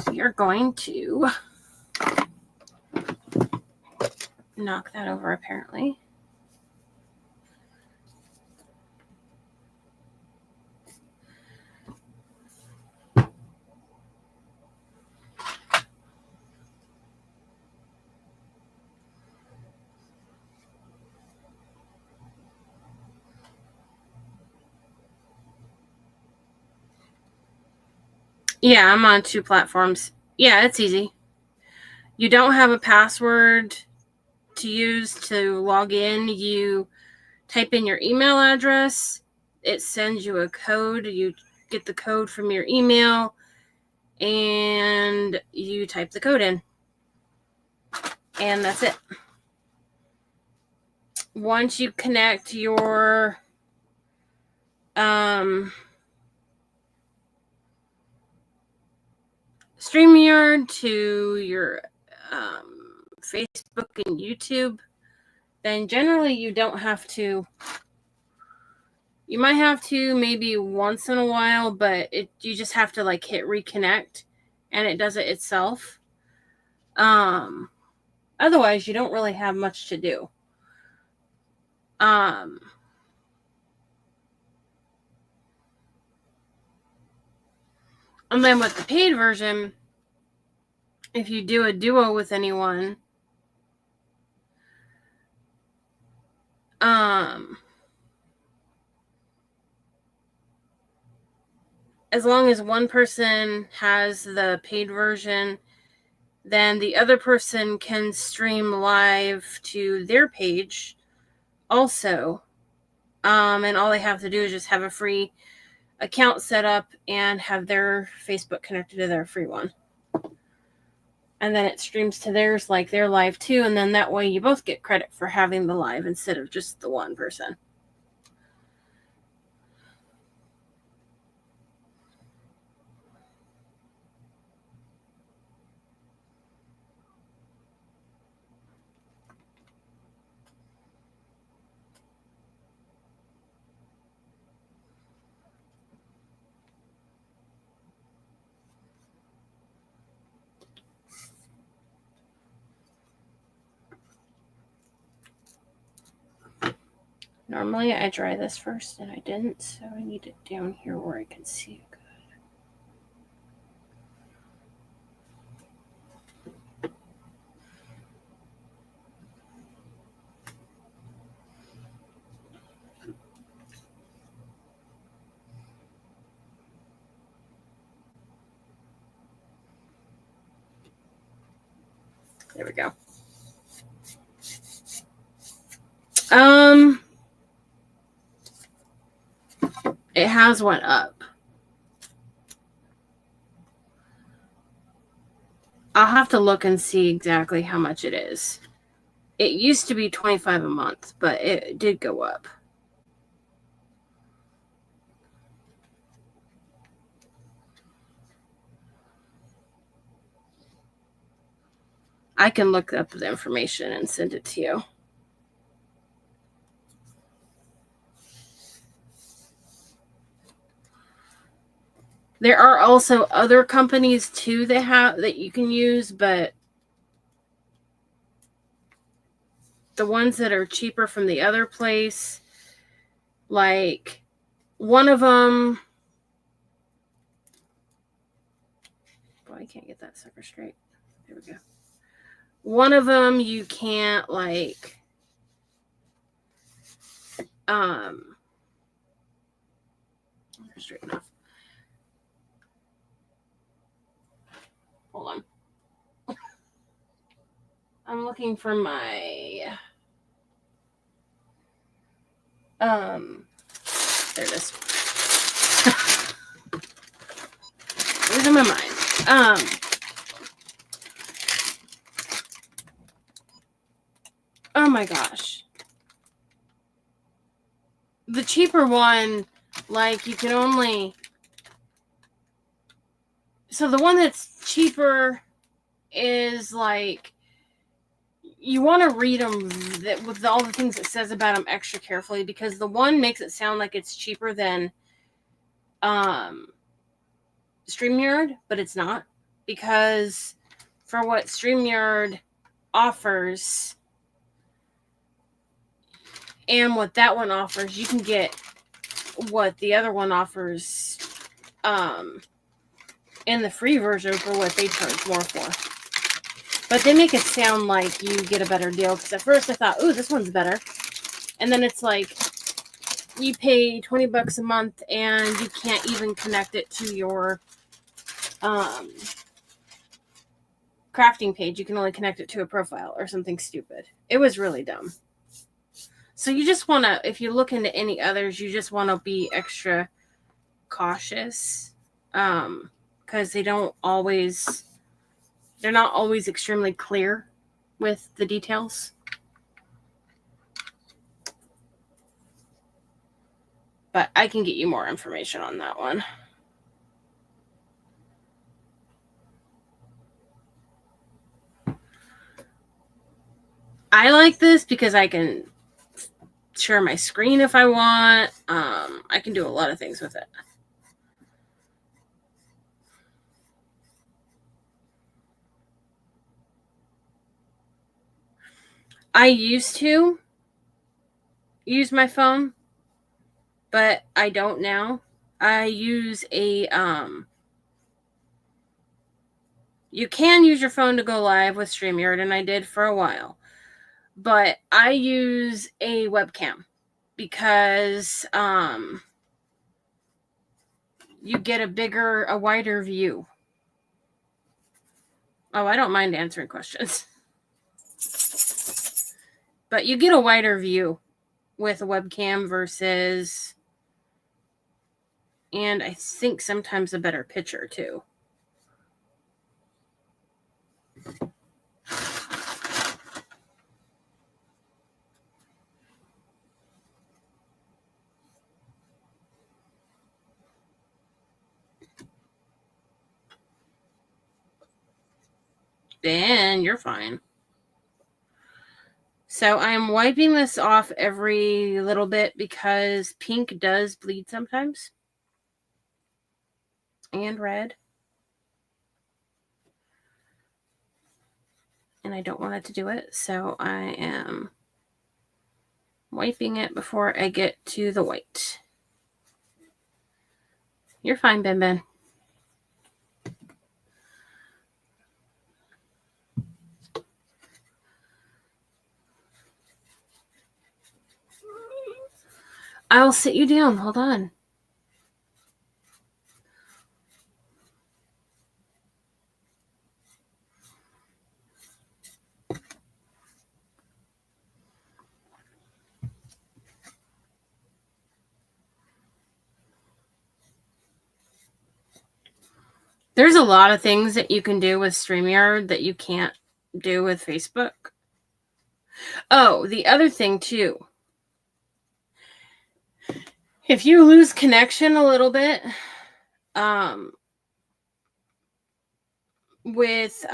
so you're going to knock that over, apparently. Yeah, I'm on 2 platforms. Yeah, it's easy. You don't have a password to use to log in. You type in your email address. It sends you a code. You get the code from your email, and you type the code in. And that's it. Once you connect your StreamYard to your Facebook and YouTube, then generally you don't have to. You might have to maybe once in a while, but you just have to like hit reconnect, and it does it itself. Otherwise, you don't really have much to do. And then with the paid version, if you do a duo with anyone, as long as one person has the paid version, then the other person can stream live to their page also. And all they have to do is just have a free account set up and have their Facebook connected to their free one. And then it streams to theirs like they're live too. And then that way you both get credit for having the live instead of just the one person. Normally I dry this first and I didn't, so I need it down here where I can see it good. There we go. It has one up. I'll have to look and see exactly how much it is. It used to be $25 a month, but it did go up. I can look up the information and send it to you. There are also other companies too that you can use, but the ones that are cheaper from the other place, like one of them, boy, I can't get that sucker straight. There we go. One of them you can't straight enough. Hold on. I'm looking for my there it is. Losing my mind. Oh my gosh. The cheaper one, you can only... So the one that's cheaper is you want to read them with all the things it says about them extra carefully, because the one makes it sound like it's cheaper than StreamYard, but it's not, because for what StreamYard offers and what that one offers, you can get what the other one offers in the free version for what they charge more for. But they make it sound like you get a better deal, because at first I thought, ooh, this one's better. And then it's like you pay $20 a month and you can't even connect it to your crafting page. You can only connect it to a profile or something stupid. It was really dumb. So you just want to, if you look into any others, you just want to be extra cautious, because they're not always extremely clear with the details. But I can get you more information on that one. I like this because I can share my screen if I want. I can do a lot of things with it. I used to use my phone, but I don't now. I use a you can use your phone to go live with StreamYard, and I did for a while. But I use a webcam because you get a wider view. Oh, I don't mind answering questions. But you get a wider view with a webcam versus, and I think sometimes a better picture too. Then you're fine. So I'm wiping this off every little bit because pink does bleed sometimes. And red. And I don't want it to do it, so I am wiping it before I get to the white. You're fine, Ben Ben. I'll sit you down. Hold on. There's a lot of things that you can do with StreamYard that you can't do with Facebook. Oh, the other thing too. If you lose connection a little bit, with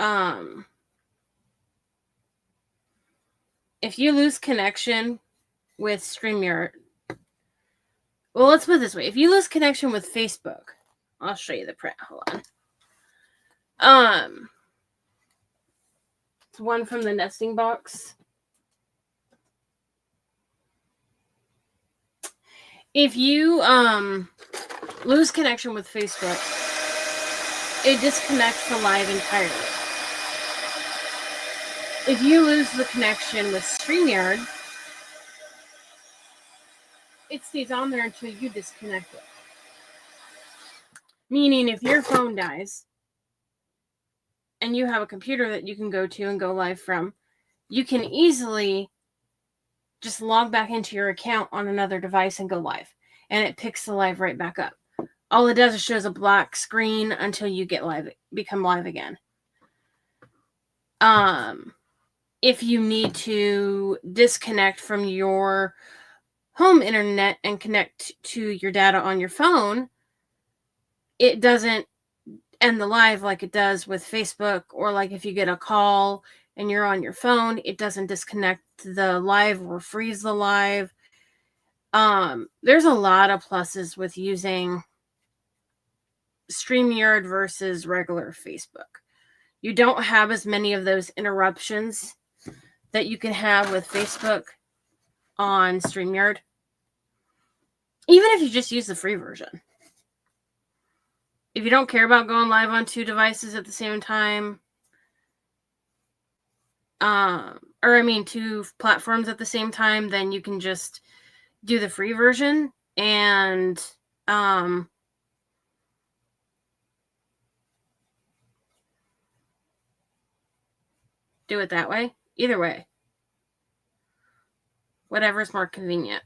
if you lose connection with StreamYard, well, let's put it this way. If you lose connection with Facebook, I'll show you the print. Hold on. It's one from the nesting box. If you lose connection with Facebook, it disconnects the live entirely. If you lose the connection with StreamYard, it stays on there until you disconnect it. Meaning, if your phone dies and you have a computer that you can go to and go live from, you can easily just log back into your account on another device and go live. And it picks the live right back up. All it does is shows a black screen until you get live, become live again. If you need to disconnect from your home internet and connect to your data on your phone, it doesn't end the live like it does with Facebook, or like if you get a call and you're on your phone, it doesn't disconnect the live or freeze the live. There's a lot of pluses with using StreamYard versus regular Facebook. You don't have as many of those interruptions that you can have with Facebook on StreamYard. Even if you just use the free version. If you don't care about going live on two devices at the same time, two platforms at the same time, then you can just do the free version and do it that way. Either way. Whatever's more convenient.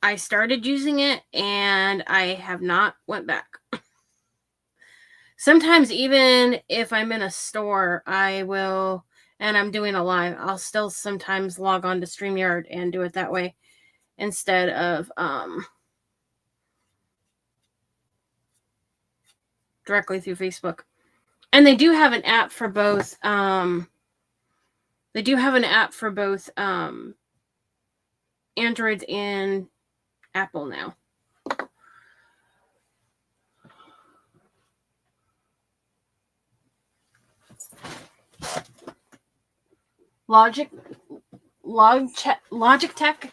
I started using it and I have not went back. Sometimes even if I'm in a store, I will, and I'm doing a live, I'll still sometimes log on to StreamYard and do it that way instead of directly through Facebook. And they do have an app for both Androids and Apple now. Logitech,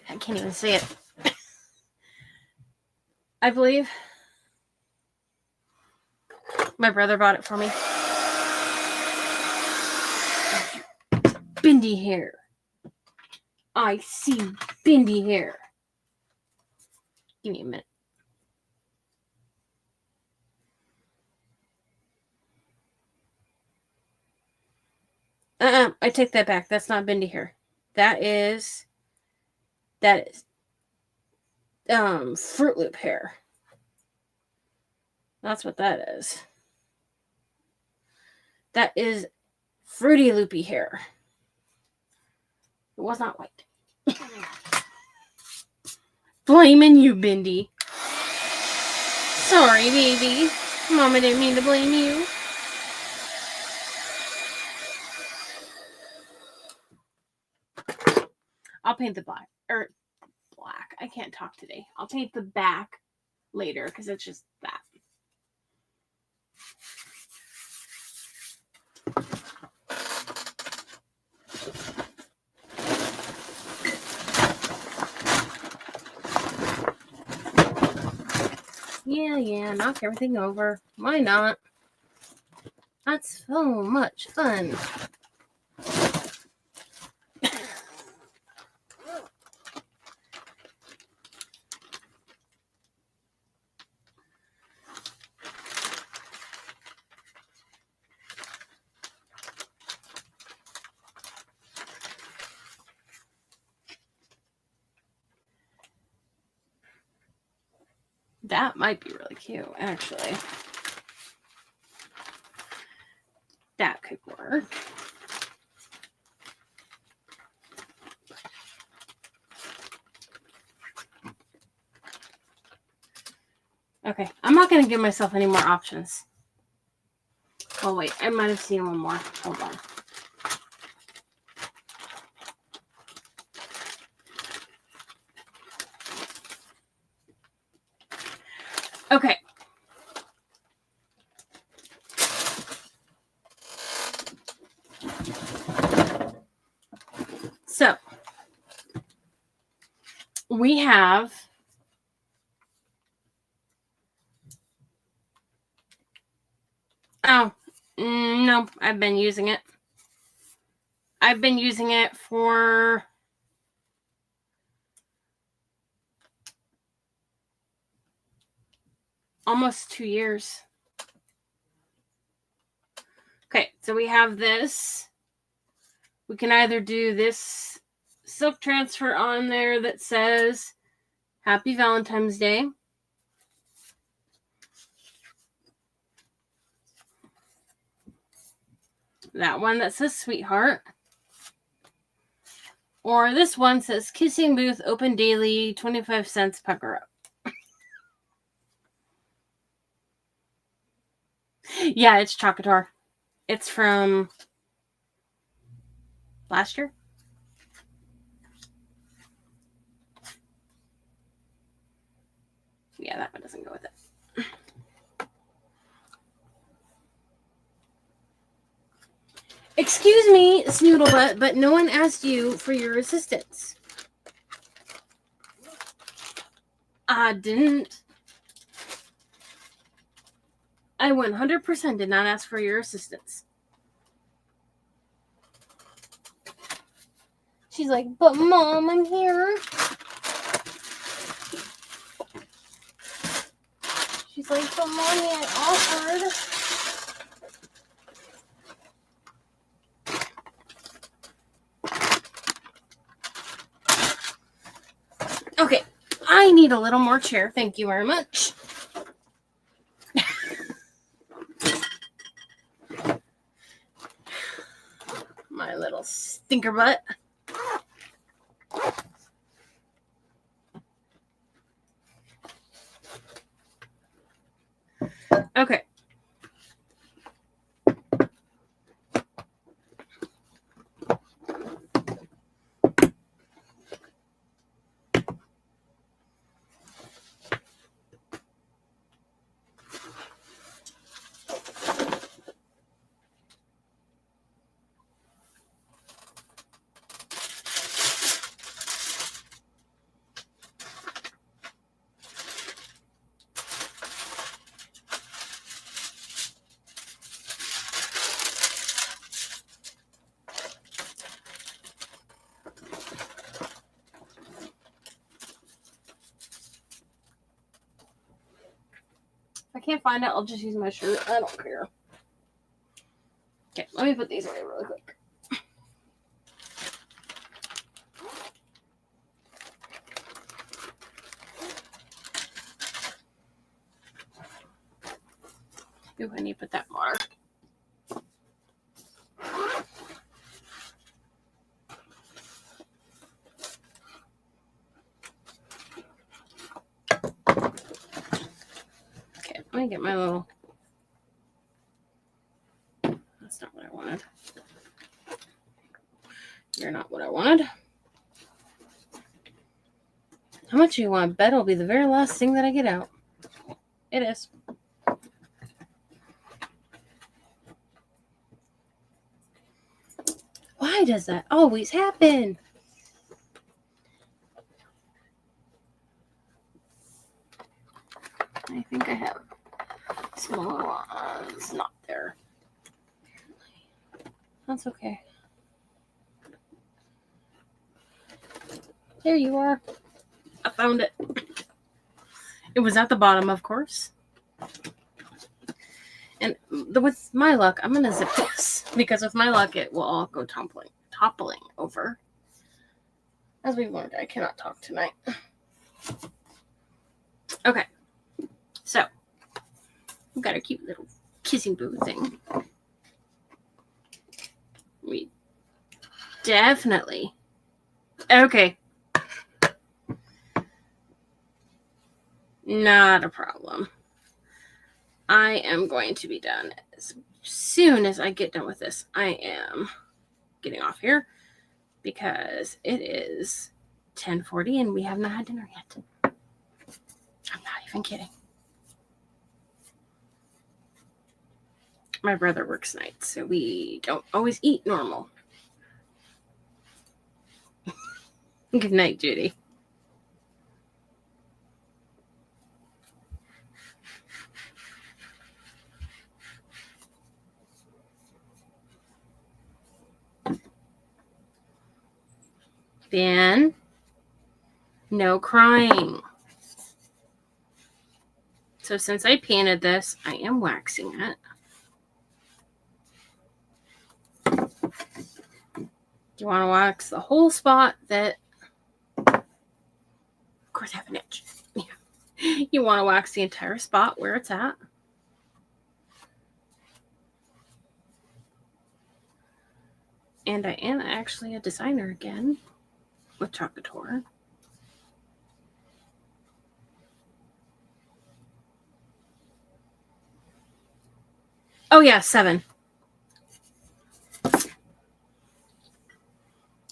I can't even say it. I believe my brother bought it for me. Bindi hair. I see Bindi hair. Give me a minute. I take that back. That's not Bindi hair. That is Fruit Loop hair. That's what that is. That is Fruity Loopy hair. It was not white. Blaming you, Bindi. Sorry, baby. Mama didn't mean to blame you. I'll paint the black. I can't talk today. I'll paint the back later because it's just that. Yeah, knock everything over. Why not? That's so much fun. That might be really cute, actually. That could work. Okay, I'm not going to give myself any more options. Oh, wait, I might have seen one more. Hold on. Okay. So, we have no, I've been using it. I've been using it for almost 2 years. Okay, so we have this. We can either do this silk transfer on there that says Happy Valentine's Day. That one that says Sweetheart. Or this one says Kissing Booth open daily, 25 cents pucker up. Yeah, it's Chocator. It's from last year. Yeah, that one doesn't go with it. Excuse me, Snoodlebutt, but no one asked you for your assistance. I didn't. I 100% did not ask for your assistance. She's like, but Mom, I'm here. She's like, but Mommy, I offered. Okay, I need a little more chair. Thank you very much. My little stinker butt. Okay. If I can't find it, I'll just use my shirt. I don't care. Okay, let me put these away really quick. Ooh, I need to put that more. Okay, let me get my little... That's not what I wanted. You're not what I wanted. How much do you want? Bet it'll be the very last thing that I get out. It is. Why does that always happen? I think I have smaller ones. Not there. That's okay. There you are. I found it. It was at the bottom, of course. And with my luck, I'm going to zip this. Because with my luck, it will all go toppling over. As we've learned, I cannot talk tonight. Okay. So, we've got a cute little kissing booth thing. Definitely. Okay. Not a problem. I am going to be done as soon as I get done with this. I am getting off here because it is 10:40 and we have not had dinner yet. I'm not even kidding. My brother works nights, so we don't always eat normal. Good night, Judy. Ben, no crying. So since I painted this, I am waxing it. You want to wax the whole spot that, of course, half an inch. Yeah. You want to wax the entire spot where it's at. And I am actually a designer again with Chalk Couture. Oh yeah, 7.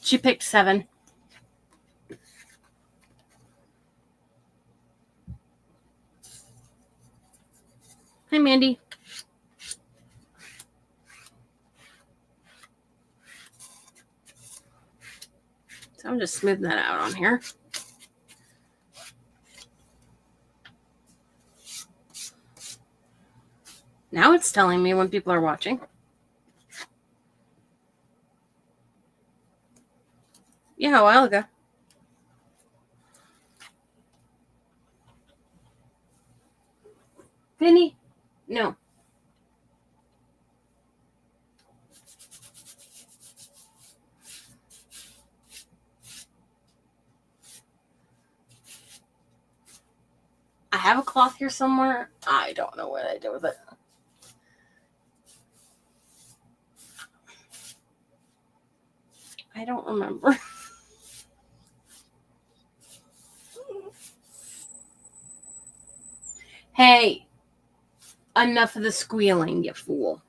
She picked 7. Hi, Mandy. So I'm just smoothing that out on here. Now it's telling me when people are watching. Yeah, a while ago. Penny? No. I have a cloth here somewhere. I don't know what I did with it. I don't remember. Hey, enough of the squealing, you fool.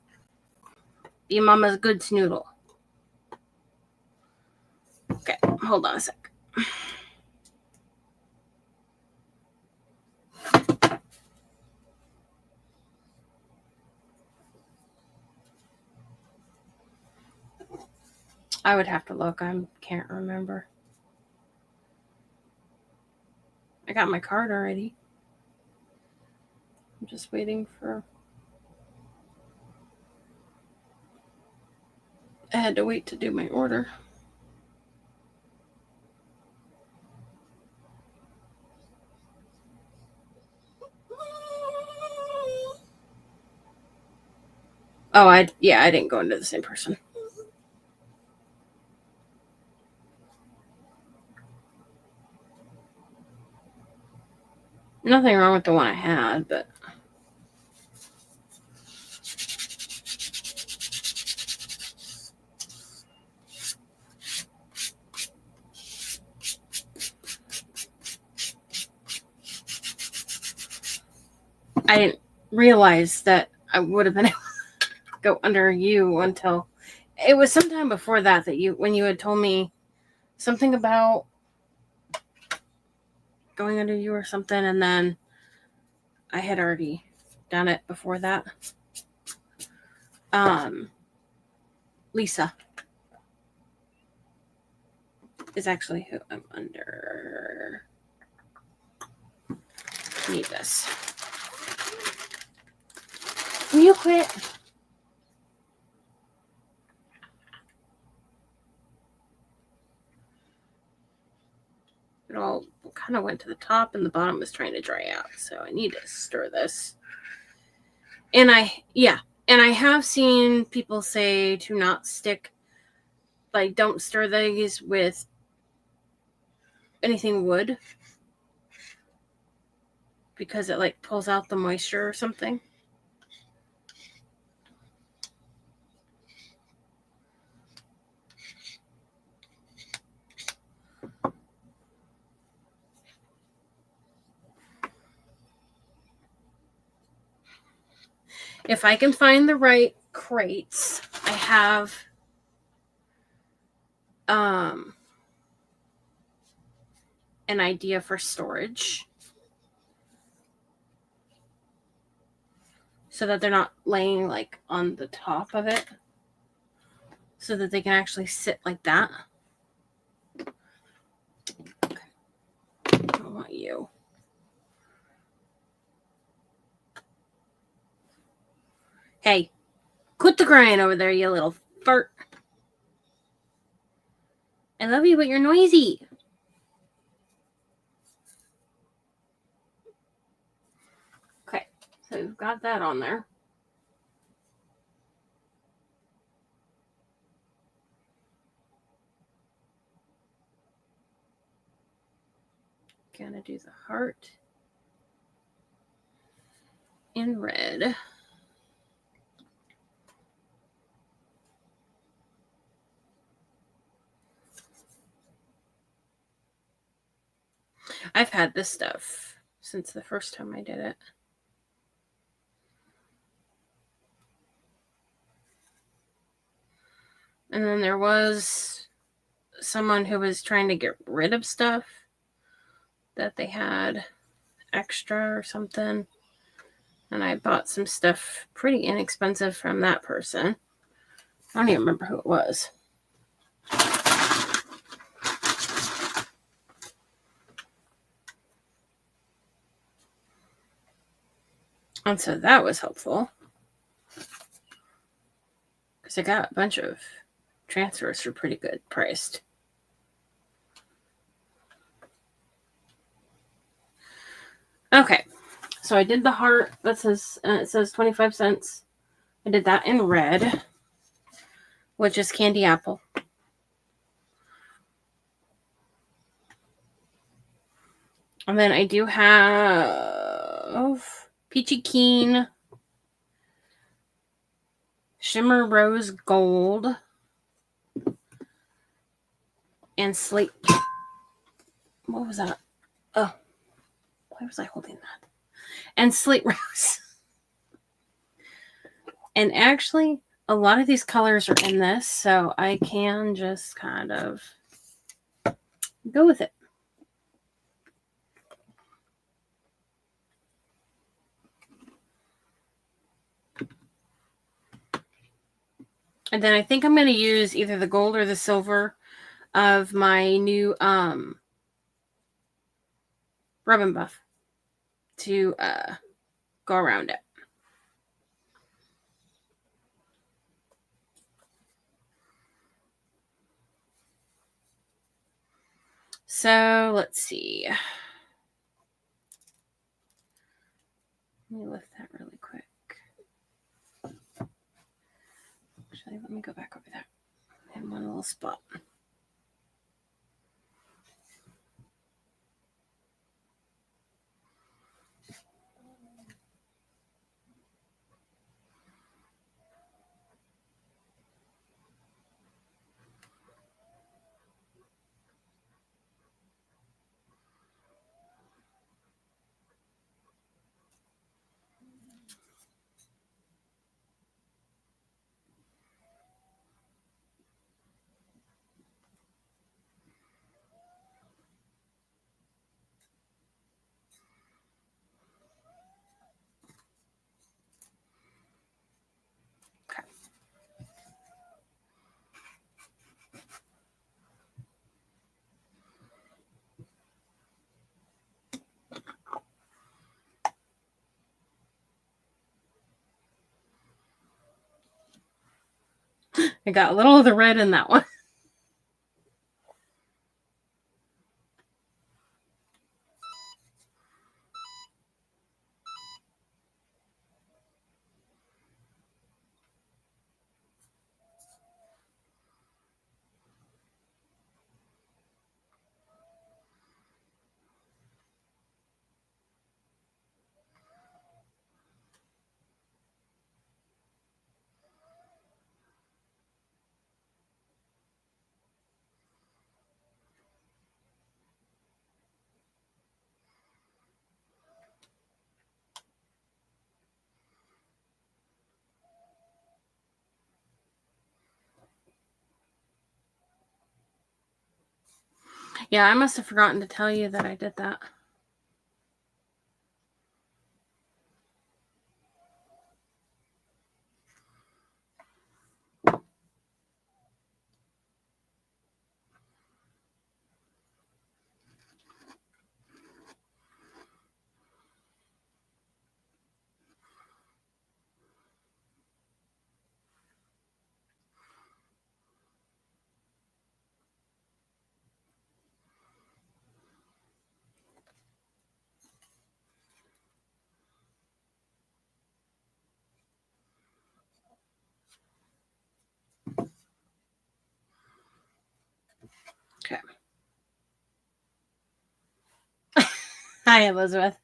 Be mama's good snoodle. Okay, hold on a sec. I would have to look. I can't remember. I got my card already. I'm just waiting for... I had to wait to do my order. Oh, I didn't go into the same person. Nothing wrong with the one I had, but... I didn't realize that I would have been able to go under you until... It was sometime before that when you had told me something about going under you or something, and then I had already done it before that. Lisa is actually who I'm under. Need this. Will you quit? It all kind of went to the top and the bottom was trying to dry out. So I need to stir this. And I have seen people say to not stick, like don't stir these with anything wood because it like pulls out the moisture or something. If I can find the right crates, I have an idea for storage so that they're not laying like on the top of it, so that they can actually sit like that. Okay. I don't want you. Hey, quit the crying over there, you little fart. I love you, but you're noisy. Okay, so we've got that on there. Gonna do the heart in red. I've had this stuff since the first time I did it. And then there was someone who was trying to get rid of stuff that they had extra or something. And I bought some stuff pretty inexpensive from that person. I don't even remember who it was. And so that was helpful, because I got a bunch of transfers for pretty good priced. Okay, so I did the heart. That says it says 25 cents. I did that in red, which is candy apple. And then I do have Peachy Keen, Shimmer Rose Gold, and Slate. What was that? Oh, why was I holding that? And Slate Rose. And actually, a lot of these colors are in this, so I can just kind of go with it. And then I think I'm going to use either the gold or the silver of my new Rub and Buff to go around it. So let's see. Let me lift that really quick. Actually, let me go back over that in one little spot. Okay. I got a little of the red in that one. Yeah, I must have forgotten to tell you that I did that. Okay. Hi, Elizabeth.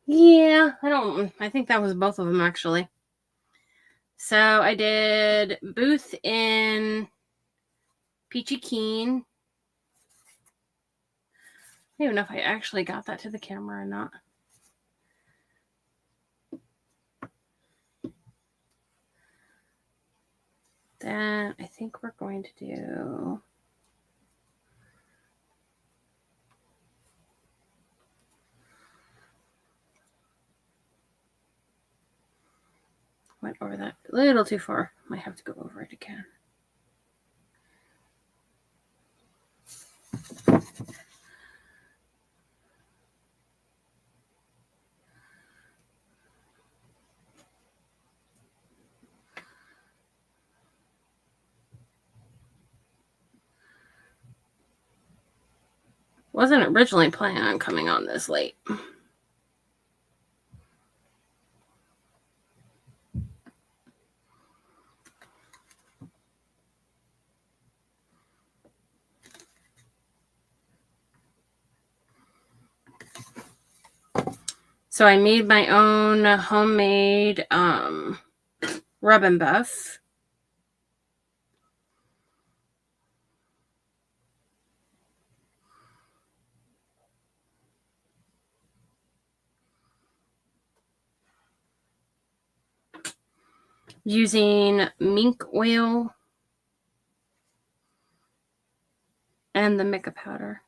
Yeah, I think that was both of them actually. So I did Booth in Peachy Keen. I don't even know if I actually got that to the camera or not. Then I think we're going to do went over that a little too far. Might have to go over it again. Wasn't originally planning on coming on this late. So I made my own homemade rub and buff. Using mink oil and the mica powder.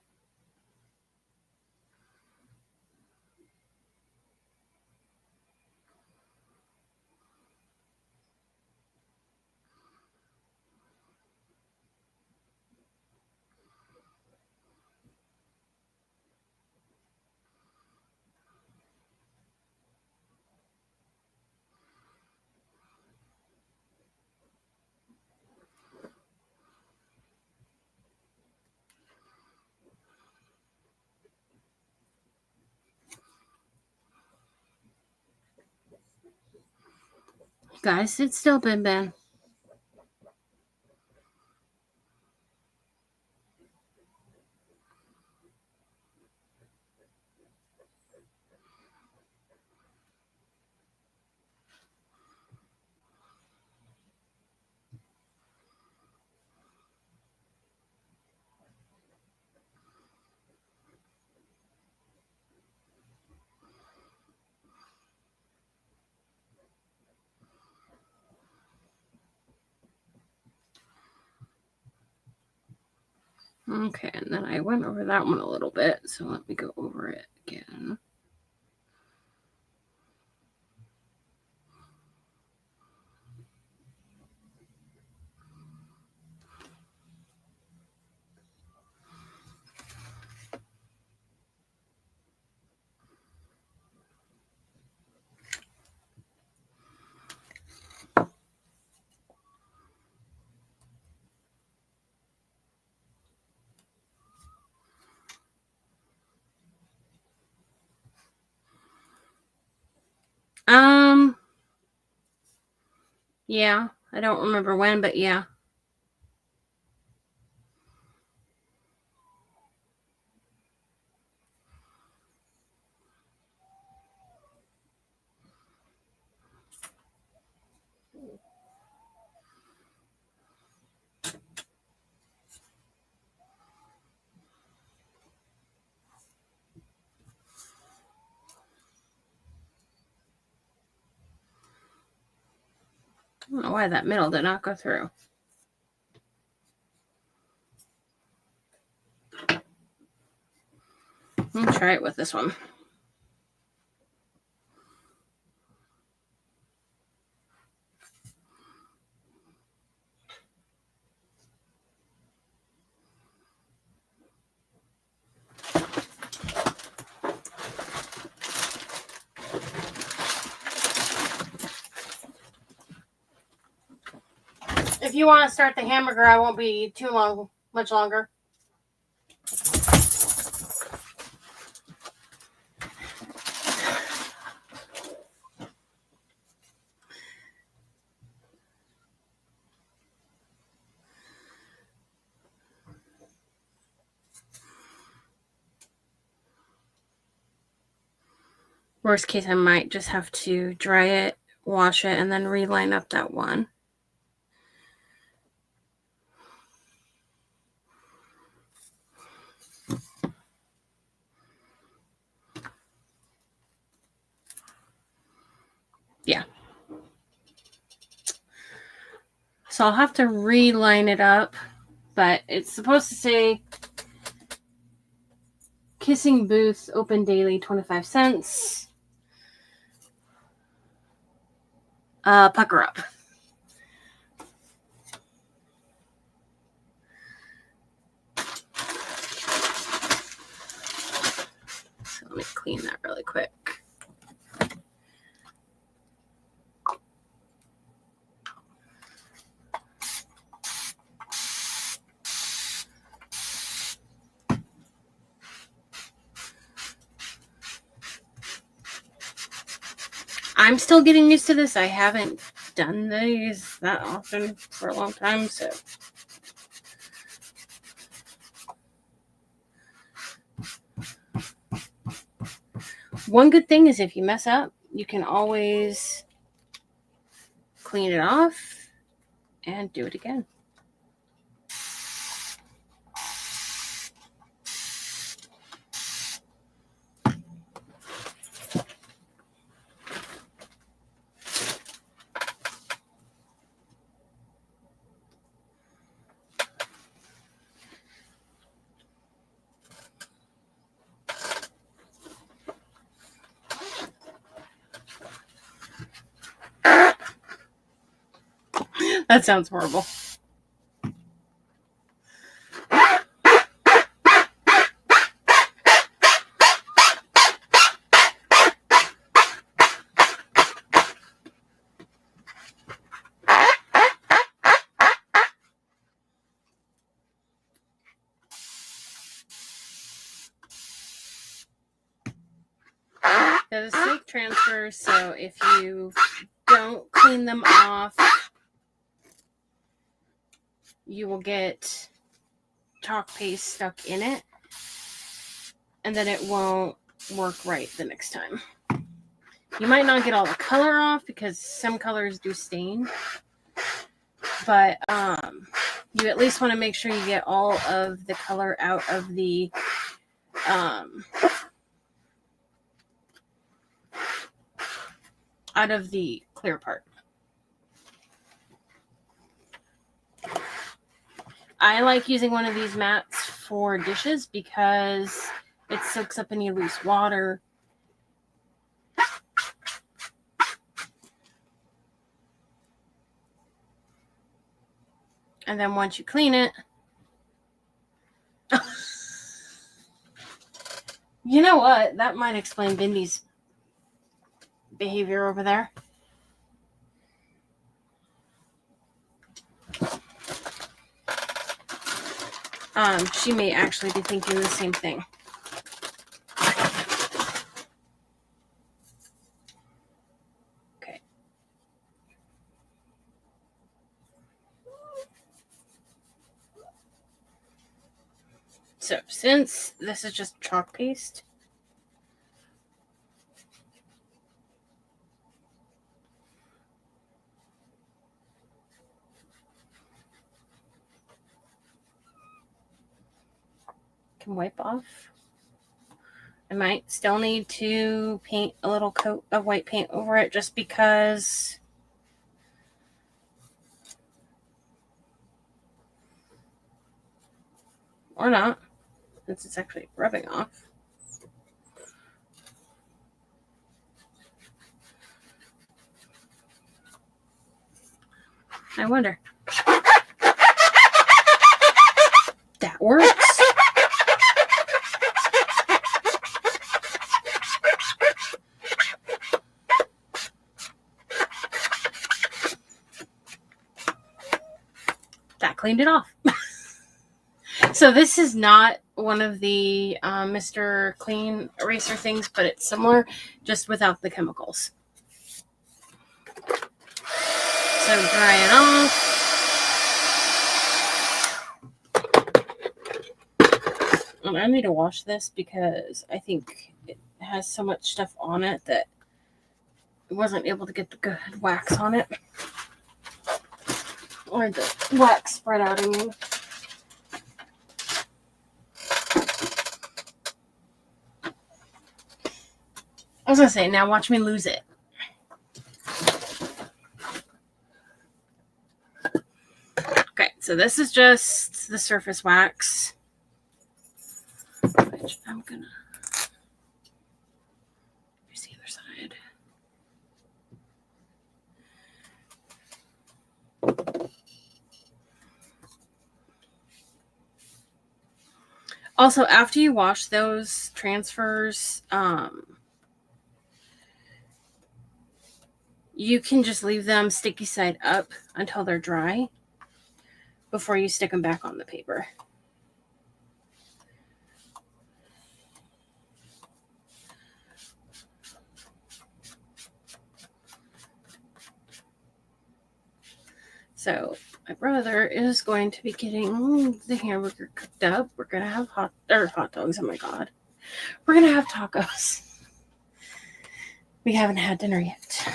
Guys, sit still, Ben Ben. Okay, and then I went over that one a little bit, so let me go over it again. Yeah, I don't remember when, but yeah. I don't know why that middle did not go through. Let me try it with this one. If you want to start the hamburger, I won't be much longer. Worst case, I might just have to dry it, wash it, and then reline up that one. Yeah. So I'll have to reline it up, but it's supposed to say Kissing Booth, open daily, 25 cents. Pucker up. So let me clean that really quick. I'm still getting used to this. I haven't done these that often for a long time, so. One good thing is if you mess up, you can always clean it off and do it again. That sounds horrible. That is safe transfer, so if you don't clean them off, you will get chalk paste stuck in it, and then it won't work right the next time. You might not get all the color off because some colors do stain, but you at least want to make sure you get all of the color out of the clear part. I like using one of these mats for dishes because it soaks up any loose water. And then once you clean it, you know what? That might explain Bindy's behavior over there. She may actually be thinking the same thing. Okay. So since this is just chalk paste, can wipe off. I might still need to paint a little coat of white paint over it just because or not, since it's actually rubbing off. I wonder. That works. That cleaned it off. So this is not one of the Mr. Clean eraser things, but it's similar, just without the chemicals. So dry it off. And I need to wash this because I think it has so much stuff on it that it wasn't able to get the good wax on it. Or the wax spread out, I mean. I was going to say, now watch me lose it. Okay, so this is just the surface wax, which I'm going to... Here's the other side. Also, after you wash those transfers, you can just leave them sticky side up until they're dry before you stick them back on the paper. So my brother is going to be getting the hamburger cooked up. We're going to have hot dogs. Oh my God. We're going to have tacos. We haven't had dinner yet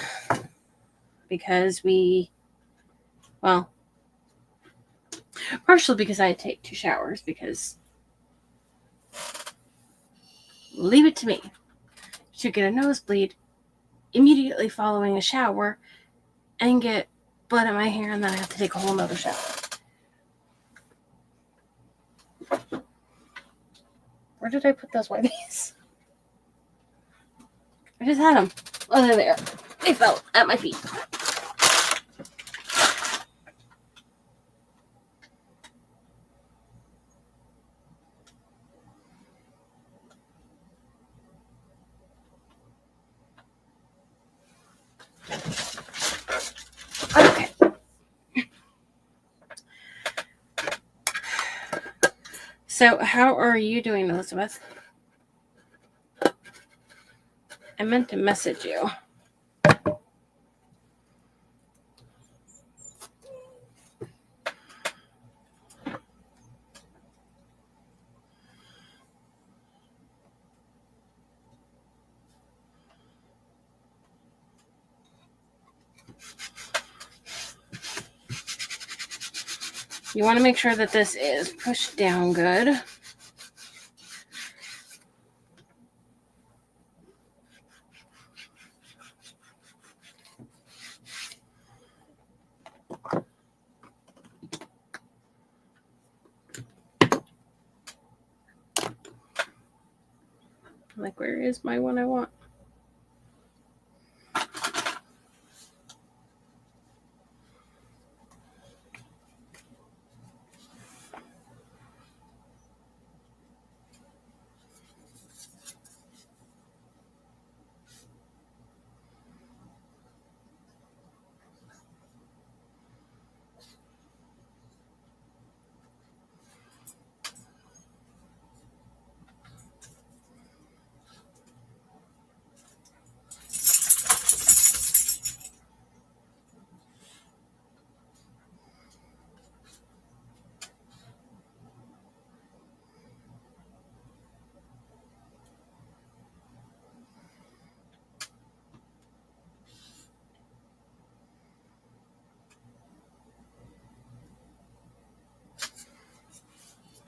because partially because I take 2 showers because leave it to me to get a nosebleed immediately following a shower and get blood in my hair, and then I have to take a whole nother shower. Where did I put those whiteys? I just had them. Oh, they're there. They fell at my feet. Okay. So, how are you doing, Elizabeth? I meant to message you. You want to make sure that this is pushed down good. Like, where is my one I want?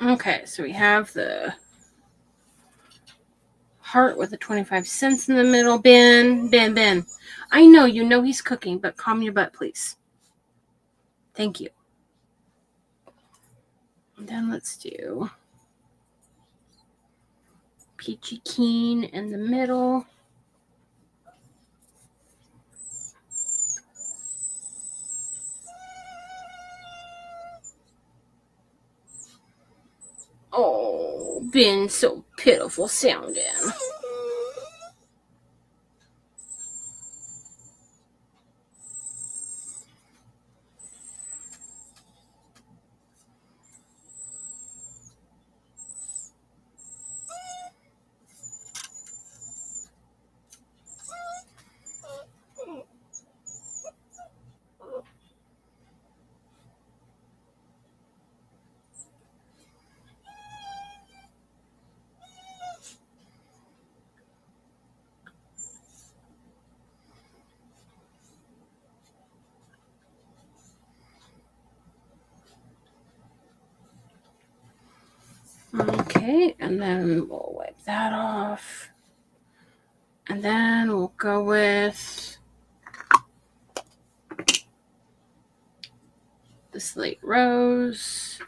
Okay, so we have the heart with the 25 cents in the middle. Ben. I know you know he's cooking, but calm your butt, please. Thank you. And then let's do peachy keen in the middle. been so pitiful sounding. Okay, and then we'll wipe that off. And then we'll go with the slate rose.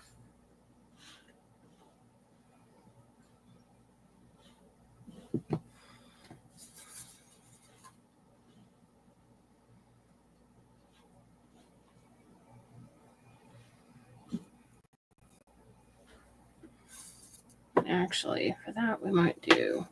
Actually, for that, we might do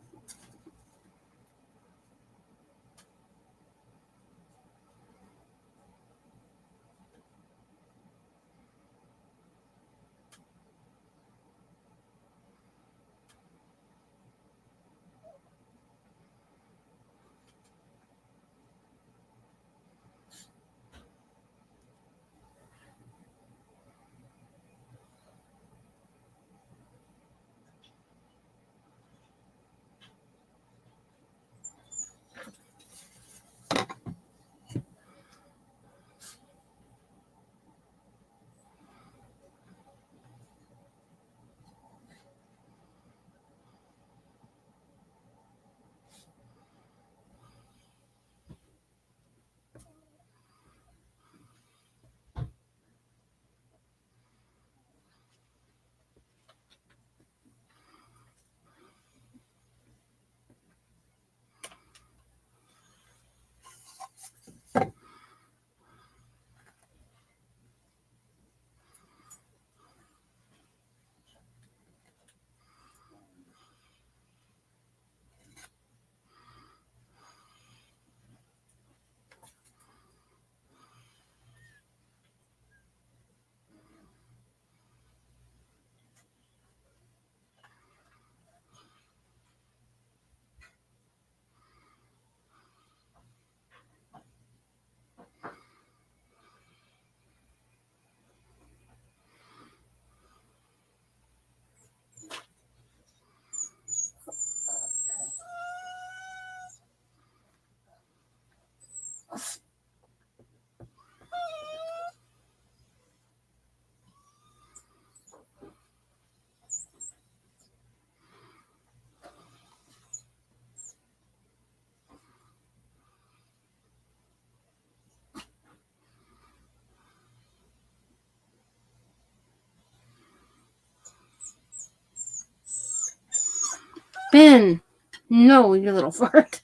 Ben. No, you little fart.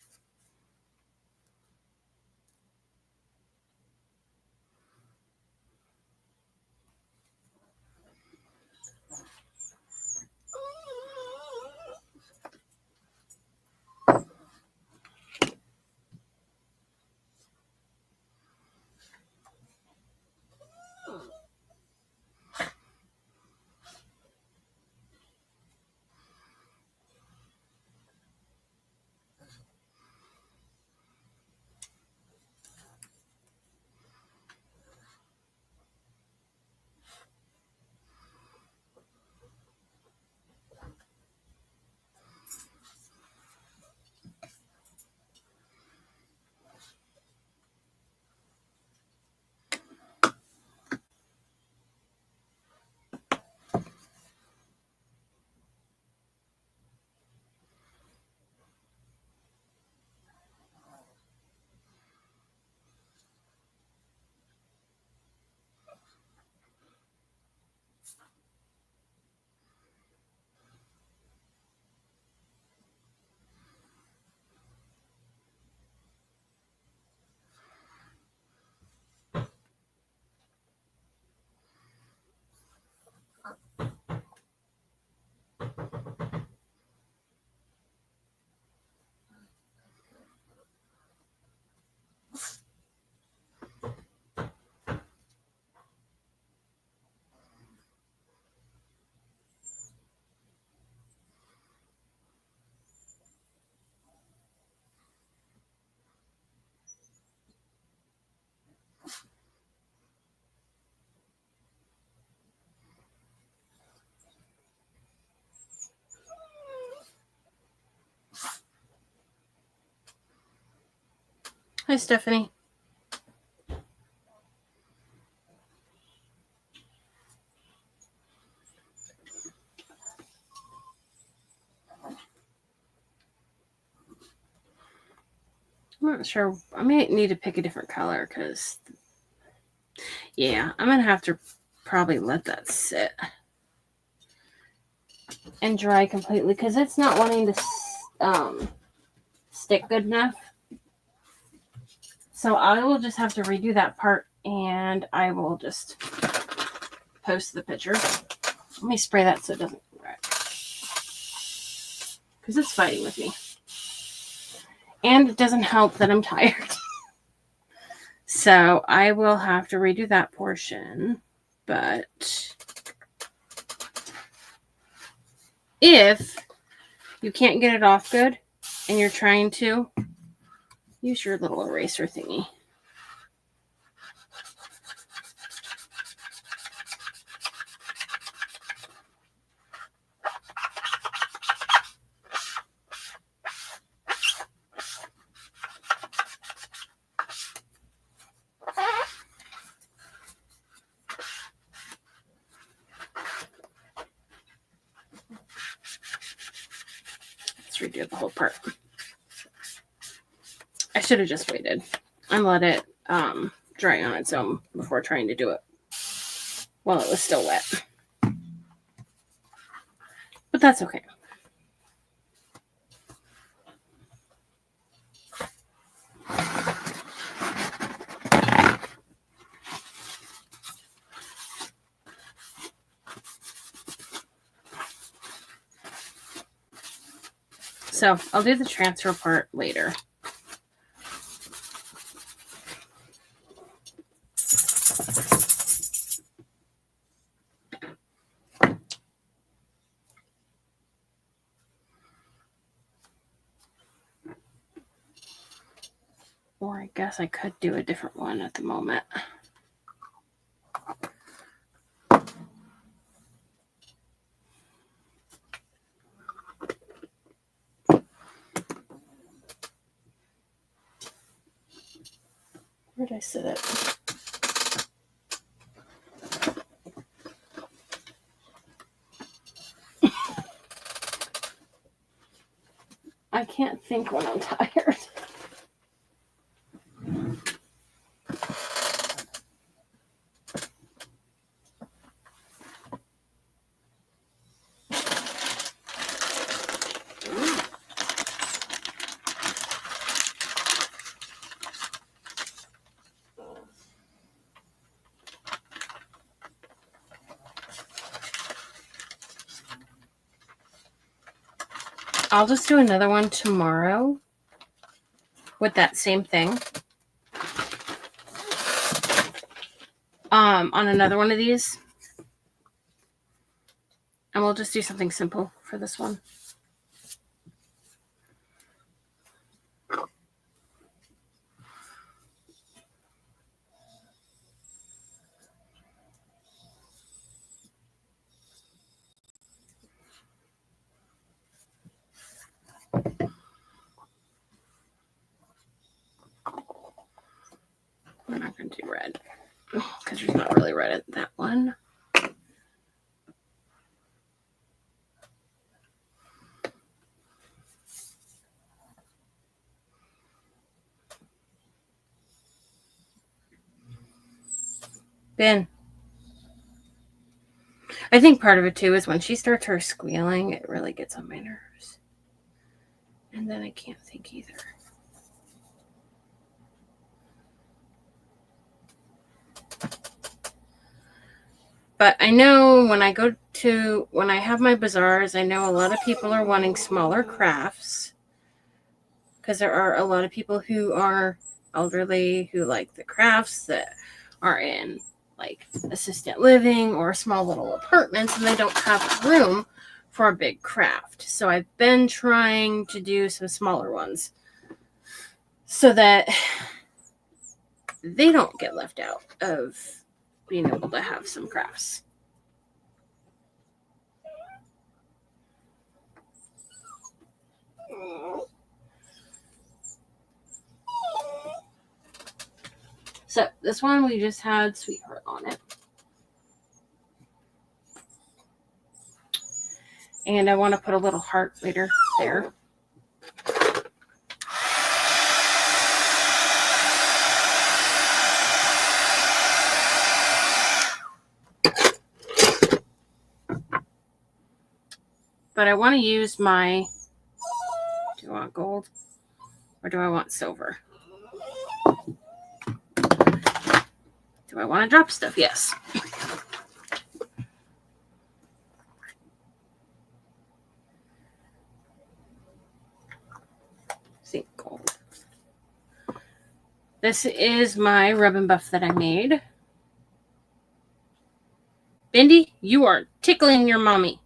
Hi, Stephanie. I'm not sure. I may need to pick a different color because, yeah, I'm going to have to probably let that sit and dry completely because it's not wanting to stick good enough. So I will just have to redo that part and I will just post the picture. Let me spray that so it doesn't wreck because it's fighting with me. And it doesn't help that I'm tired. So I will have to redo that portion. But if you can't get it off good and you're trying to, use your little eraser thingy. Let's redo the whole part. I should have just waited and let it dry on its own before trying to do it while it was still wet. But that's okay. So I'll do the transfer part later. Or I guess I could do a different one at the moment. Where did I sit it? I can't think when I'm tired. I'll just do another one tomorrow with that same thing. On another one of these. And we'll just do something simple for this one. We're not going to do red because there's not really red in that one. Ben. I think part of it too is when she starts her squealing, it really gets on my nerves. And then I can't think either. But I know when I have my bazaars, I know a lot of people are wanting smaller crafts because there are a lot of people who are elderly who like the crafts that are in like assisted living or small little apartments and they don't have room for a big craft. So I've been trying to do some smaller ones so that they don't get left out of being able to have some crafts. So this one we just had Sweetheart on it. And I want to put a little heart later there. But I want to use my, do I want gold or do I want silver? Do I want to drop stuff? Yes. Zinc gold. This is my rub and buff that I made. Bindi, you are tickling your mommy.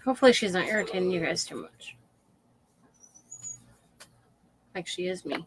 Hopefully she's not irritating you guys too much. Like she is me.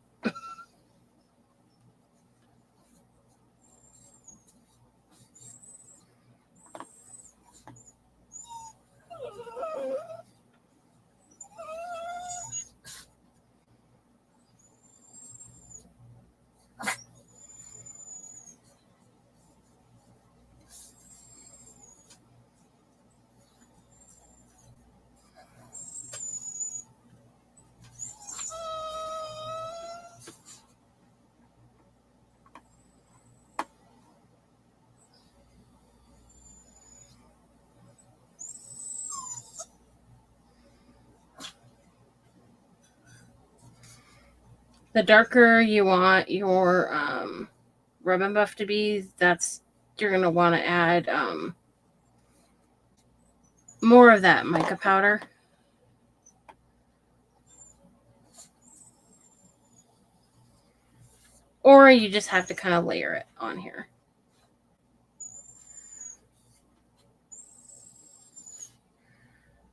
The darker you want your rub and buff to be, you're going to want to add more of that mica powder. Or you just have to kind of layer it on here.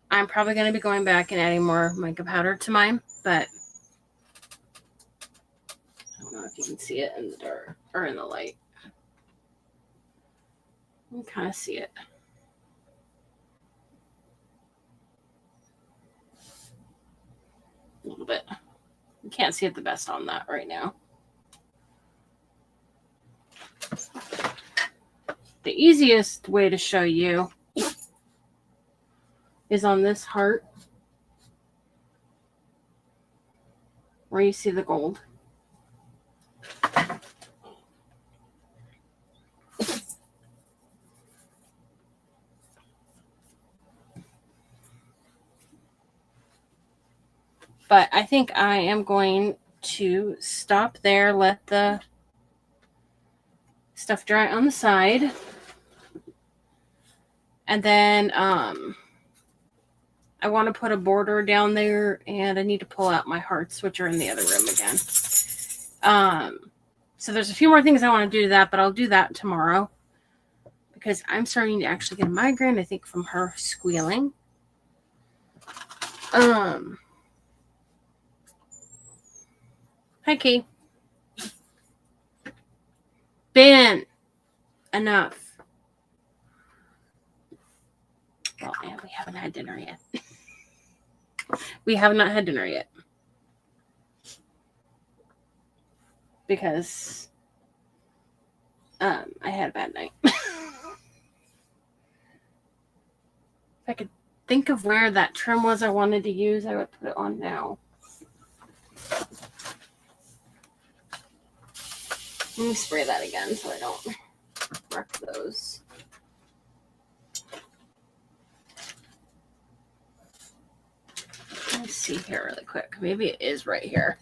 I'm probably going to be going back and adding more mica powder to mine, but I don't know if you can see it in the dark or in the light. You can kind of see it. A little bit. You can't see it the best on that right now. The easiest way to show you is on this heart where you see the gold. But I think I am going to stop there, let the stuff dry on the side. And then I want to put a border down there, and I need to pull out my hearts, which are in the other room again. So there's a few more things I want to do to that, but I'll do that tomorrow because I'm starting to actually get a migraine, I think, from her squealing. Hi, Kay. been enough. Well, and we haven't had dinner yet. We have not had dinner yet. Because I had a bad night. If I could think of where that trim was I wanted to use, I would put it on now. Let me spray that again so I don't wreck those. Let me see here really quick. Maybe it is right here.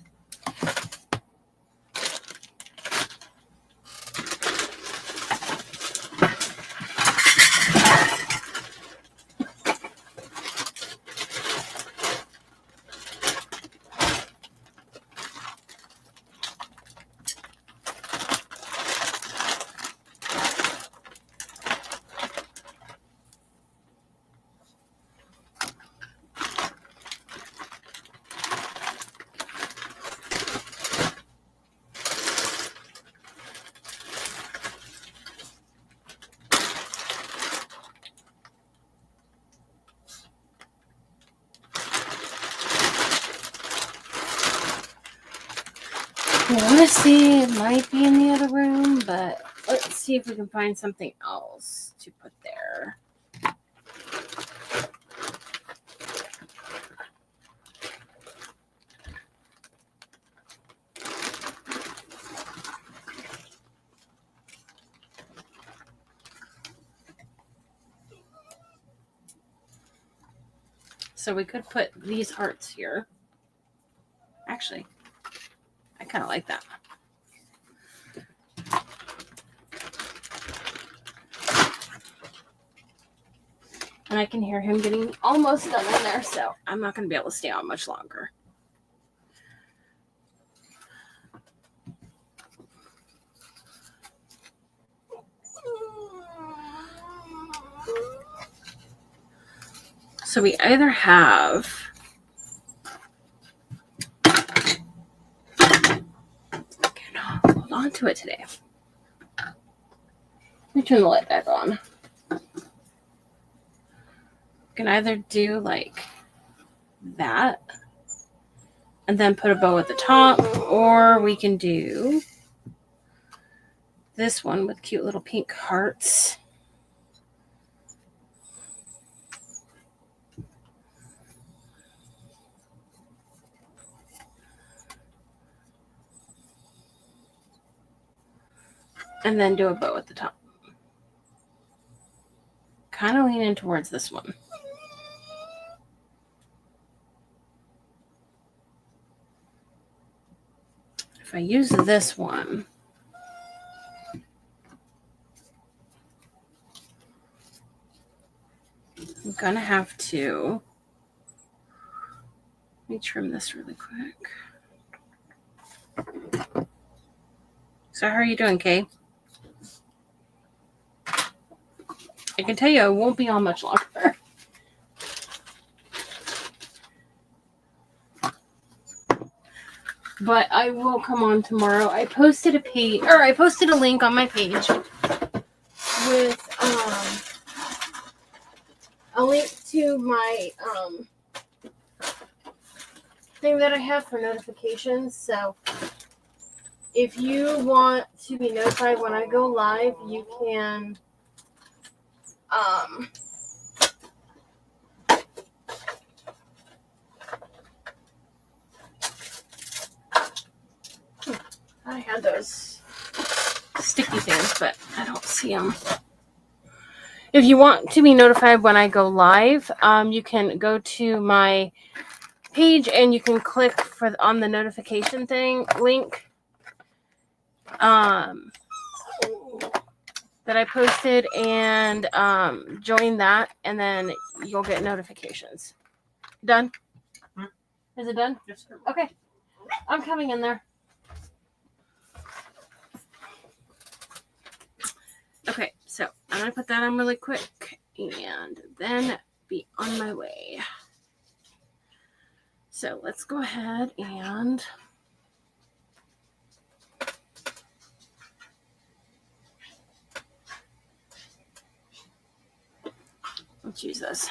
I want to say it might be in the other room, but let's see if we can find something else to put there. So we could put these hearts here. Actually, I kind of like that. And I can hear him getting almost done in there, so I'm not going to be able to stay on much longer. So we either have hold on to it today. Let me turn the light back on. Can either do like that and then put a bow at the top, or we can do this one with cute little pink hearts. And then do a bow at the top. Kind of leaning towards this one. If I use this one, I'm going to have to, let me trim this really quick. So how are you doing, Kay? I can tell you I won't be on much longer. But I will come on tomorrow. I posted a link on my page with a link to my thing that I have for notifications. So if you want to be notified when I go live, you can I had those sticky things, but I don't see them. If you want to be notified when I go live, you can go to my page and you can click on the notification link that I posted, and join that, and then you'll get notifications. Done? Is it done? Yes, sir. Okay. I'm coming in there. Okay, so I'm going to put that on really quick and then be on my way. So let's go ahead and Let's use this.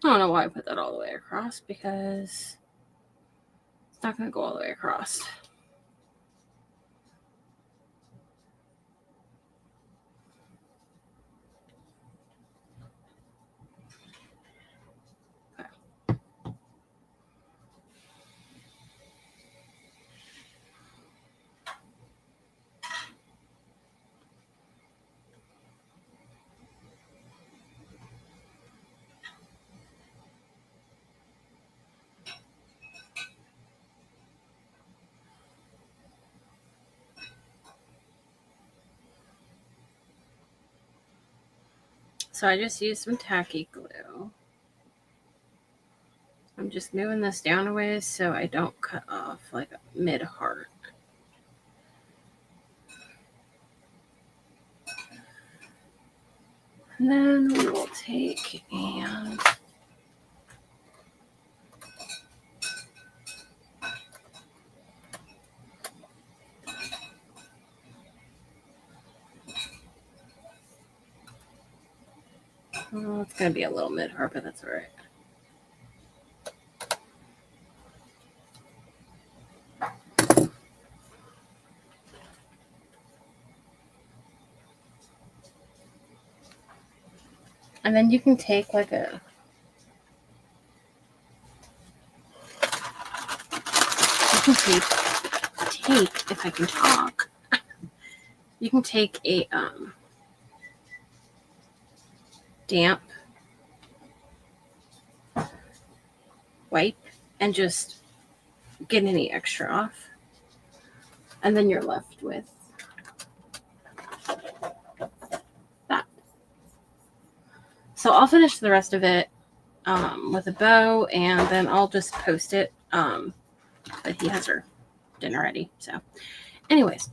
I don't know why I put that all the way across, because it's not going to go all the way across. So I just used some tacky glue. I'm just moving this down a ways so I don't cut off like a mid-heart. And then we will take and oh, it's going to be a little mid-heart, but that's all right. And then you can take like a, if I can talk, you can take a damp wipe and just get any extra off. And then you're left with that. So I'll finish the rest of it with a bow, and then I'll just post it. But he has her dinner ready. So anyways,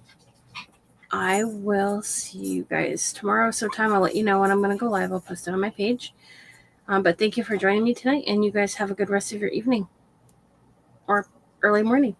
I will see you guys tomorrow sometime. I'll let you know when I'm going to go live. I'll post it on my page. But thank you for joining me tonight, and you guys have a good rest of your evening or early morning.